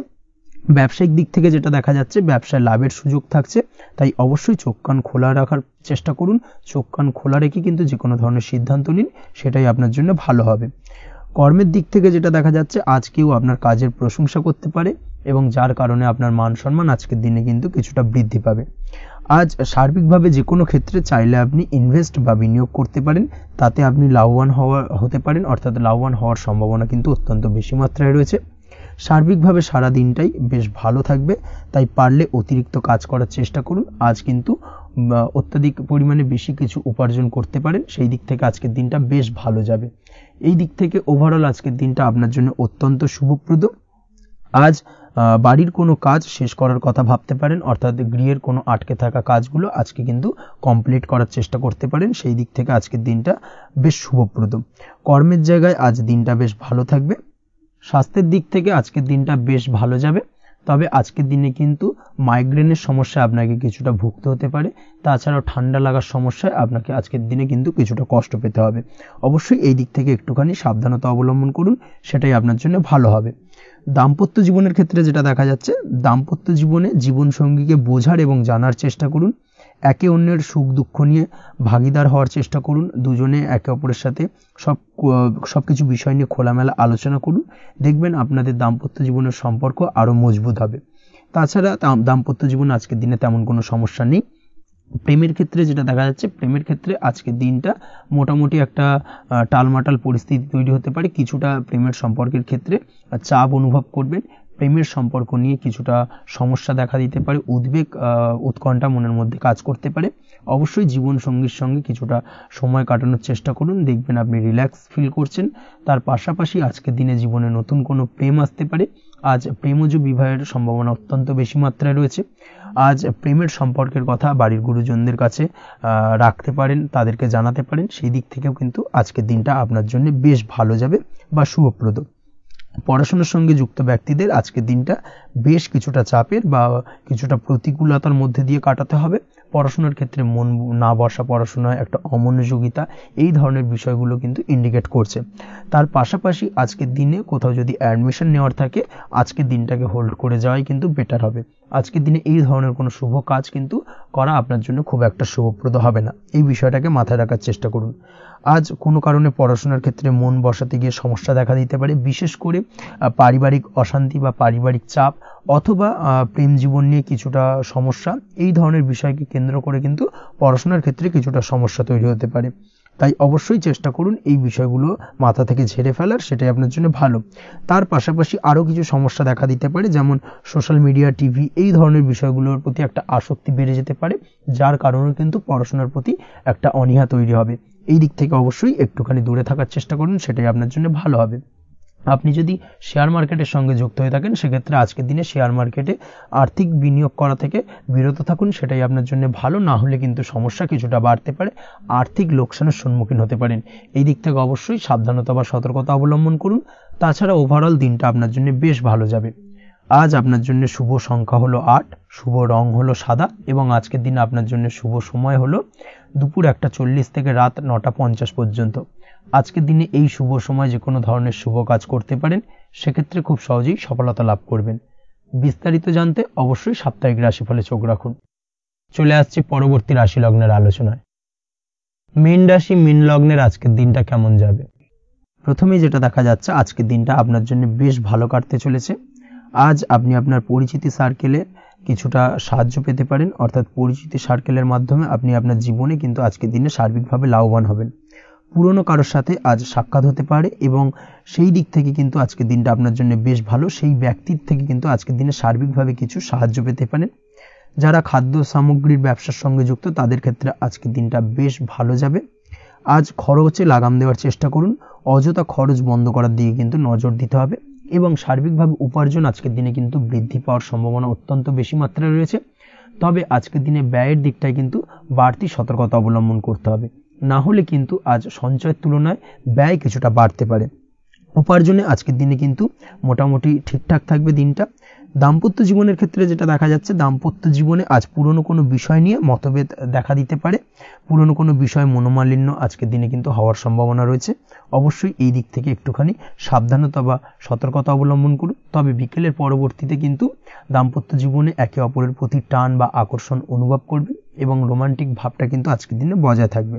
Speaker 1: ব্যবসায়িক দিক থেকে যেটা দেখা যাচ্ছে, ব্যবসায় লাভের সুযোগ থাকছে, তাই অবশ্যই চোখ কান খোলা রাখার চেষ্টা করুন। চোখ কান খোলা রেখে কিন্তু যে কোনো ধরনের সিদ্ধান্ত নিন, সেটাই আপনার জন্য ভালো হবে। কর্মের দিক থেকে যেটা দেখা যাচ্ছে, আজ কেউ আপনার কাজের প্রশংসা করতে পারে এবং যার কারণে আপনার মান সম্মান আজকের দিনে কিন্তু কিছুটা বৃদ্ধি পাবে। আজ সার্বিকভাবে যে কোনো ক্ষেত্রে চাইলে আপনি ইনভেস্ট বা বিনিয়োগ করতে পারেন, তাতে আপনি লাভবান হতে পারেন, অর্থাৎ লাভবান হওয়ার সম্ভাবনা কিন্তু অত্যন্ত বেশি মাত্রায় রয়েছে। সার্বিকভাবে সারা দিনটাই বেশ ভালো থাকবে, তাই পারলে অতিরিক্ত কাজ করার চেষ্টা করুন। আজ কিন্তু অত্যাধিক পরিমাণে বেশি কিছু উপার্জন করতে পারেন, সেই দিক থেকে আজকের দিনটা বেশ ভালো যাবে। এই দিক থেকে ওভারঅল আজকের দিনটা আপনার জন্য অত্যন্ত শুভপ্রদ। আজ বাড়ির কোনো কাজ শেষ করার কথা ভাবতে পারেন, অর্থাৎ গৃহের কোনো আটকে থাকা কাজগুলো আজকে কিন্তু কমপ্লিট করার চেষ্টা করতে পারেন, সেই দিক থেকে আজকের দিনটা বেশ শুভপ্রদ। কর্মের জায়গায় আজ দিনটা বেশ ভালো থাকবে। স্বাস্থ্যের দিক থেকে আজকের দিনটা বেশ ভালো যাবে, তবে আজকের দিনে কিন্তু মাইগ্রেনের সমস্যা আপনাকে কিছুটা ভুগতে হতে পারে। তাছাড়াও ঠান্ডা লাগার সমস্যায় আপনাকে আজকের দিনে কিন্তু কিছুটা কষ্ট পেতে হবে। অবশ্যই এই দিক থেকে একটুখানি সাবধানতা অবলম্বন করুন, সেটাই আপনার জন্য ভালো হবে। দাম্পত্য জীবনের ক্ষেত্রে যেটা দেখা যাচ্ছে, দাম্পত্য জীবনে জীবনসঙ্গীকে বোঝার এবং জানার চেষ্টা করুন। একে অন্যের সুখ দুঃখ নিয়ে ভাগিদার হওয়ার চেষ্টা করুন। দুজনে একে অপরের সাথে সবকিছু বিষয় নিয়ে খোলামেলা আলোচনা করুন। দেখবেন আপনাদের দাম্পত্য জীবনের সম্পর্ক আরো মজবুত হবে। তাছাড়া দাম্পত্য জীবনে আজকের দিনে তেমন কোনো সমস্যা নেই। প্রেমের ক্ষেত্রে যেটা দেখা যাচ্ছে, প্রেমের ক্ষেত্রে আজকের দিনটা মোটামুটি একটা টালমাটাল পরিস্থিতি তৈরি হতে পারে। কিছুটা প্রেমের সম্পর্কের ক্ষেত্রে চাপ অনুভব করবেন, প্রেমের সম্পর্ক নিয়ে কিছুটা সমস্যা দেখা দিতে পারে, উদ্বেগ উৎকণ্ঠা মনের মধ্যে কাজ করতে পারে। অবশ্যই জীবন সঙ্গীর সঙ্গে কিছুটা সময় কাটানোর চেষ্টা করুন, দেখবেন আপনি রিল্যাক্স ফিল করছেন। তার পাশাপাশি আজকের দিনে জীবনে নতুন কোনো প্রেম আসতে পারে। আজ প্রেমজ বিবাহের সম্ভাবনা অত্যন্ত বেশি মাত্রায় রয়েছে। আজ প্রেমের সম্পর্কের কথা বাড়ির গুরুজনদের কাছে রাখতে পারেন, তাদেরকে জানাতে পারেন। সেই দিক থেকেও কিন্তু আজকের দিনটা আপনার জন্য বেশ ভালো যাবে বা শুভপ্রদ। পড়াশোনার সঙ্গে যুক্ত ব্যক্তিদের আজকের দিনটা বেশ কিছুটা চাপের বা কিছুটা প্রতিকূলতার মধ্যে দিয়ে কাটাতে হবে। পড়াশোনার ক্ষেত্রে মন না বসা, পড়াশোনায় একটা অমনোযোগিতা, এই ধরনের বিষয়গুলো কিন্তু ইন্ডিকেট করছে। তার পাশাপাশি আজকের দিনে কোথাও যদি অ্যাডমিশন নেওয়ার থাকে, আজকের দিনটাকে হোল্ড করে যাওয়াই কিন্তু বেটার হবে। আজকের দিনে এই ধরনের কোনো শুভ কাজ কিন্তু করা আপনার জন্য খুব একটা শুভপ্রদ হবে না, এই বিষয়টাকে মাথায় রাখার চেষ্টা করুন। আজ কোনো কারণে পড়াশোনার ক্ষেত্রে মন বসাতে গিয়ে সমস্যা দেখা দিতে পারে, বিশেষ করে পারিবারিক অশান্তি বা পারিবারিক চাপ অথবা প্রেম জীবন নিয়ে কিছুটা সমস্যা, এই ধরনের বিষয়কে কেন্দ্র করে কিন্তু পড়াশোনার ক্ষেত্রে কিছুটা সমস্যা তৈরি হতে পারে। তাই অবশ্যই চেষ্টা করুন এই বিষয়গুলো মাথা থেকে ঝেড়ে ফেলার, সেটাই আপনার জন্য ভালো। তার পাশাপাশি আরও কিছু সমস্যা দেখা দিতে পারে, যেমন সোশ্যাল মিডিয়া, টিভি, এই ধরনের বিষয়গুলোর প্রতি একটা আসক্তি বেড়ে যেতে পারে, যার কারণে কিন্তু পড়াশোনার প্রতি একটা অনীহা তৈরি হবে। এই দিক থেকে অবশ্যই একটুখানি দূরে থাকার চেষ্টা করুন, সেটাই আপনার জন্য ভালো হবে। আপনি যদি শেয়ার মার্কেটের সঙ্গে যুক্ত হয়ে থাকেন, সেক্ষেত্রে আজকের দিনে শেয়ার মার্কেটে আর্থিক বিনিয়োগ করা থেকে বিরত থাকুন, সেটাই আপনার জন্য ভালো। না হলে কিন্তু সমস্যা কিছুটা বাড়তে পারে, আর্থিক লোকসানের সম্মুখীন হতে পারেন। এই দিক থেকে অবশ্যই সাবধানতা বা সতর্কতা অবলম্বন করুন। তাছাড়া ওভারঅল দিনটা আপনার জন্য বেশ ভালো যাবে। আজ আপনার জন্য শুভ সংখ্যা হলো 8, শুভ রং হলো সাদা, এবং আজকের দিনে আপনার জন্য শুভ সময় হলো দুপুর 1:40 থেকে রাত 9:50 পর্যন্ত। আজকের দিনে এই শুভ সময় যে কোনো ধরনের শুভ কাজ করতে পারেন, সেক্ষেত্রে খুব সহজেই সফলতা লাভ করবেন। বিস্তারিত জানতে অবশ্যই সাপ্তাহিক রাশিফলে চোখ রাখুন। চলে আসছে পরবর্তী রাশি লগ্নের আলোচনায়। মীন রাশি, মীন লগ্নের আজকের দিনটা কেমন যাবে? প্রথমেই যেটা দেখা যাচ্ছে, আজকের দিনটা আপনার জন্য বেশ ভালো কাটতে চলেছে। আজ আপনি আপনার পরিচিতি সার্কেলে কিছুটা সাহায্য পেতে পারেন, অর্থাৎ পরিচিতি সার্কেলের মাধ্যমে আপনি আপনার জীবনে কিন্তু আজকের দিনে সার্বিকভাবে লাভবান হবেন। পুরনো কারোর সাথে আজ সাক্ষাৎ হতে পারে, এবং সেই দিক থেকে কিন্তু আজকের দিনটা আপনার জন্য বেশ ভালো। সেই ব্যক্তির থেকে কিন্তু আজকের দিনে সার্বিকভাবে কিছু সাহায্য পেতে পারেন। যারা খাদ্য সামগ্রীর ব্যবসার সঙ্গে যুক্ত, তাদের ক্ষেত্রে আজকের দিনটা বেশ ভালো যাবে। আজ খরচে লাগাম দেওয়ার চেষ্টা করুন, অযথা খরচ বন্ধ করার দিকে কিন্তু নজর দিতে হবে, এবং সার্বিকভাবে উপার্জন আজকের দিনে কিন্তু বৃদ্ধি পাওয়ার সম্ভাবনা অত্যন্ত বেশি মাত্রায় রয়েছে। তবে আজকের দিনে ব্যয়ের দিকটায় কিন্তু বাড়তি সতর্কতা অবলম্বন করতে হবে, না হলে কিন্তু আজ সঞ্চয়ের তুলনায় ব্যয় কিছুটা বাড়তে পারে। উপার্জনে আজকের দিনে কিন্তু মোটামুটি ঠিকঠাক থাকবে দিনটা। দাম্পত্য জীবনের ক্ষেত্রে যেটা দেখা যাচ্ছে, দাম্পত্য জীবনে আজ পুরনো কোনো বিষয় নিয়ে মতভেদ দেখা দিতে পারে, পুরনো কোনো বিষয় মনোমালিন্য আজকের দিনে কিন্তু হওয়ার সম্ভাবনা রয়েছে। অবশ্যই এই দিক থেকে একটুখানি সাবধানতা বা সতর্কতা অবলম্বন করুন। তবে বিকেলের পরবর্তীতে কিন্তু দাম্পত্য জীবনে একে অপরের প্রতি টান বা আকর্ষণ অনুভব করবে, এবং রোমান্টিক ভাবটা কিন্তু আজকের দিনে বজায় থাকবে।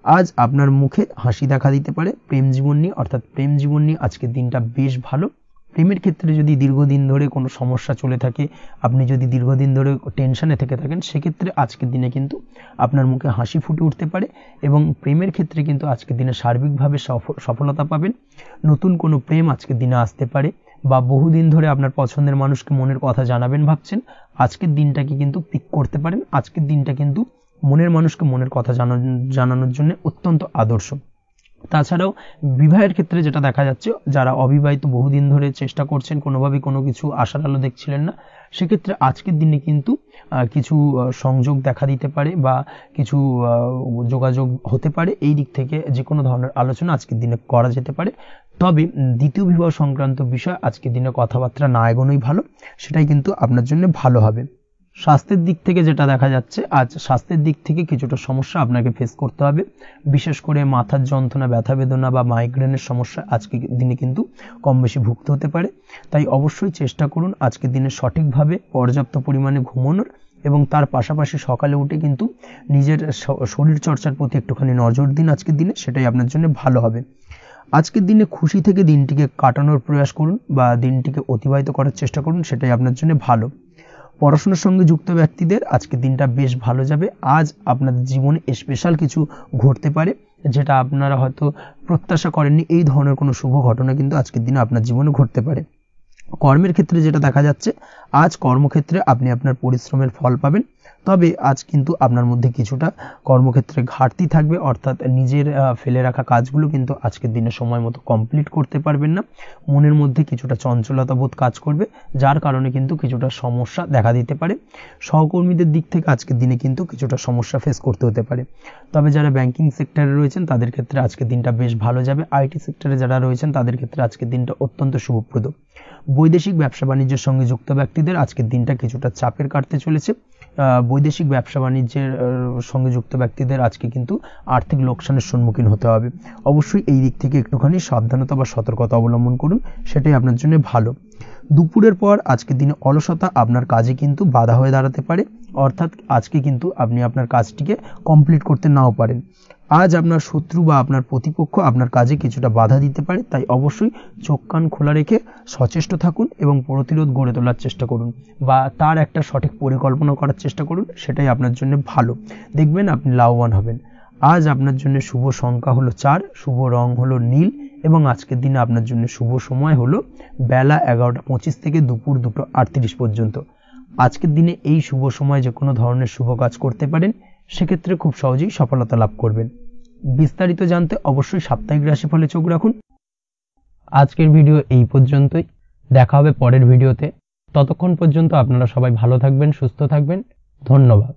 Speaker 1: আজ আপনার মুখে হাসি দেখা দিতে পারে। প্রেম জীবন নিয়ে, অর্থাৎ প্রেম জীবন নিয়ে আজকের দিনটা বেশ ভালো। প্রেমের ক্ষেত্রে যদি দীর্ঘদিন ধরে কোনো সমস্যা চলে থাকে, আপনি যদি দীর্ঘদিন ধরে টেনশনে থেকে থাকেন, সেক্ষেত্রে আজকের দিনে কিন্তু আপনার মুখে হাসি ফুটে উঠতে পারে, এবং প্রেমের ক্ষেত্রে কিন্তু আজকের দিনে সার্বিকভাবে সফলতা পাবেন। নতুন কোনো প্রেম আজকের দিনে আসতে পারে, বা বহুদিন ধরে আপনার পছন্দের মানুষকে মনের কথা জানাবেন ভাবছেন, আজকের দিনটাকে কিন্তু পিক করতে পারেন। আজকের দিনটা কিন্তু মনের মানুষকে মনের কথা জানানোর জন্য অত্যন্ত আদর্শ। তাছাড়াও বিবাহের ক্ষেত্রে যেটা দেখা যাচ্ছে, যারা অবিবাহিত বহুদিন ধরে চেষ্টা করছেন, কোনোভাবে কোনো কিছু আশার আলো দেখছিলেন না, সেক্ষেত্রে আজকের দিনে কিন্তু কিছু সংযোগ দেখা দিতে পারে বা কিছু যোগাযোগ হতে পারে। এই দিক থেকে যে কোনো ধরনের আলোচনা আজকের দিনে করা যেতে পারে। তবে দ্বিতীয় বিবাহ সংক্রান্ত বিষয় আজকের দিনে কথাবার্তা না এগোনোই ভালো, সেটাই কিন্তু আপনার জন্য ভালো হবে। স্বাস্থ্যের দিক থেকে যেটা দেখা যাচ্ছে, আজ স্বাস্থ্যের দিক থেকে কিছুটা সমস্যা আপনাকে ফেস করতে হবে, বিশেষ করে মাথার যন্ত্রণা, ব্যথা বেদনা বা মাইগ্রেনের সমস্যা আজকের দিনে কিন্তু কম বেশি ভুগতে হতে পারে। তাই অবশ্যই চেষ্টা করুন আজকের দিনে সঠিকভাবে পর্যাপ্ত পরিমাণে ঘুমানোর, এবং তার পাশাপাশি সকালে উঠে কিন্তু নিজের শরীর চর্চার প্রতি একটুখানি নজর দিন আজকের দিনে, সেটাই আপনার জন্য ভালো হবে। আজকের দিনে খুশি থেকে দিনটিকে কাটানোর প্রয়াস করুন বা দিনটিকে অতিবাহিত করার চেষ্টা করুন, সেটাই আপনার জন্য ভালো। পড়াশোনার সঙ্গে যুক্ত ব্যক্তিদের আজকের দিনটা বেশ ভালো যাবে। আজ আপনাদের জীবনে স্পেশাল কিছু ঘটতে পারে, যেটা আপনারা হয়তো প্রত্যাশা করেননি। এই ধরনের কোনো শুভ ঘটনা কিন্তু আজকের দিনে আপনার জীবনে ঘটতে পারে। কর্মের ক্ষেত্রে যেটা দেখা যাচ্ছে, আজ কর্মক্ষেত্রে আপনি আপনার পরিশ্রমের ফল পাবেন। তবে আজ কিন্তু আপনার মধ্যে কিছুটা কর্মক্ষেত্রে ঘাটতি থাকবে, অর্থাৎ নিজের ফেলে রাখা কাজগুলো কিন্তু আজকের দিনে সময় মতো কমপ্লিট করতে পারবেন না। মনের মধ্যে কিছুটা চঞ্চলতা বোধ কাজ করবে, যার কারণে কিন্তু কিছুটা সমস্যা দেখা দিতে পারে। সহকর্মীদের দিক থেকে আজকের দিনে কিন্তু কিছুটা সমস্যা ফেস করতে হতে পারে। তবে যারা ব্যাংকিং সেক্টরে রয়েছেন তাদের ক্ষেত্রে আজকের দিনটা বেশ ভালো যাবে। আইটি সেক্টরে যারা রয়েছেন তাদের ক্ষেত্রে আজকের দিনটা অত্যন্ত শুভপ্রদ। বৈদেশিক ব্যবসা বাণিজ্যের সঙ্গে যুক্ত ব্যক্তিদের আজকের দিনটা কিছুটা চাপের কাটতে চলেছে। বৈদেশিক ব্যবসা বাণিজ্যের সঙ্গে যুক্ত ব্যক্তিদের আজকে কিন্তু আর্থিক লোকসানের সম্মুখীন হতে হবে। অবশ্যই এই দিক থেকে একটুখানি সাবধানতা বা সতর্কতা অবলম্বন করুন, সেটাই আপনার জন্য ভালো। দুপুরের পর আজকের দিনে অলসতা আপনার কাজে কিন্তু বাধা হয়ে দাঁড়াতে পারে, অর্থাৎ আজকে কিন্তু আপনি আপনার কাজটিকে কমপ্লিট করতে নাও পারেন। আজ আপনার শত্রু বা আপনার প্রতিপক্ষ আপনার কাজে কিছুটা বাধা দিতে পারে, তাই অবশ্যই চোখ কান খোলা রেখে সচেষ্ট থাকুন এবং প্রতিরোধ গড়ে তোলার চেষ্টা করুন বা তার একটা সঠিক পরিকল্পনা করার চেষ্টা করুন, সেটাই আপনার জন্য ভালো। দেখবেন আপনি লাভবান হবেন। আজ আপনার জন্য শুভ সংখ্যা হলো 4, শুভ রং হলো নীল এবং আজকের দিনে আপনার জন্য শুভ সময় হলো বেলা 11:25 থেকে দুপুর 2:38 পর্যন্ত। আজকের দিনে এই শুভ সময় যে কোনো ধরনের শুভ কাজ করতে পারেন, সেক্ষেত্রে খুব সহজেই সফলতা লাভ করবেন। বিস্তারিত জানতে অবশ্যই সাপ্তাহিক রাশিফলে চোখ রাখুন। আজকের ভিডিও এই পর্যন্তই, দেখা হবে পরের ভিডিওতে। ততক্ষণ পর্যন্ত আপনারা সবাই ভালো থাকবেন, সুস্থ থাকবেন। ধন্যবাদ।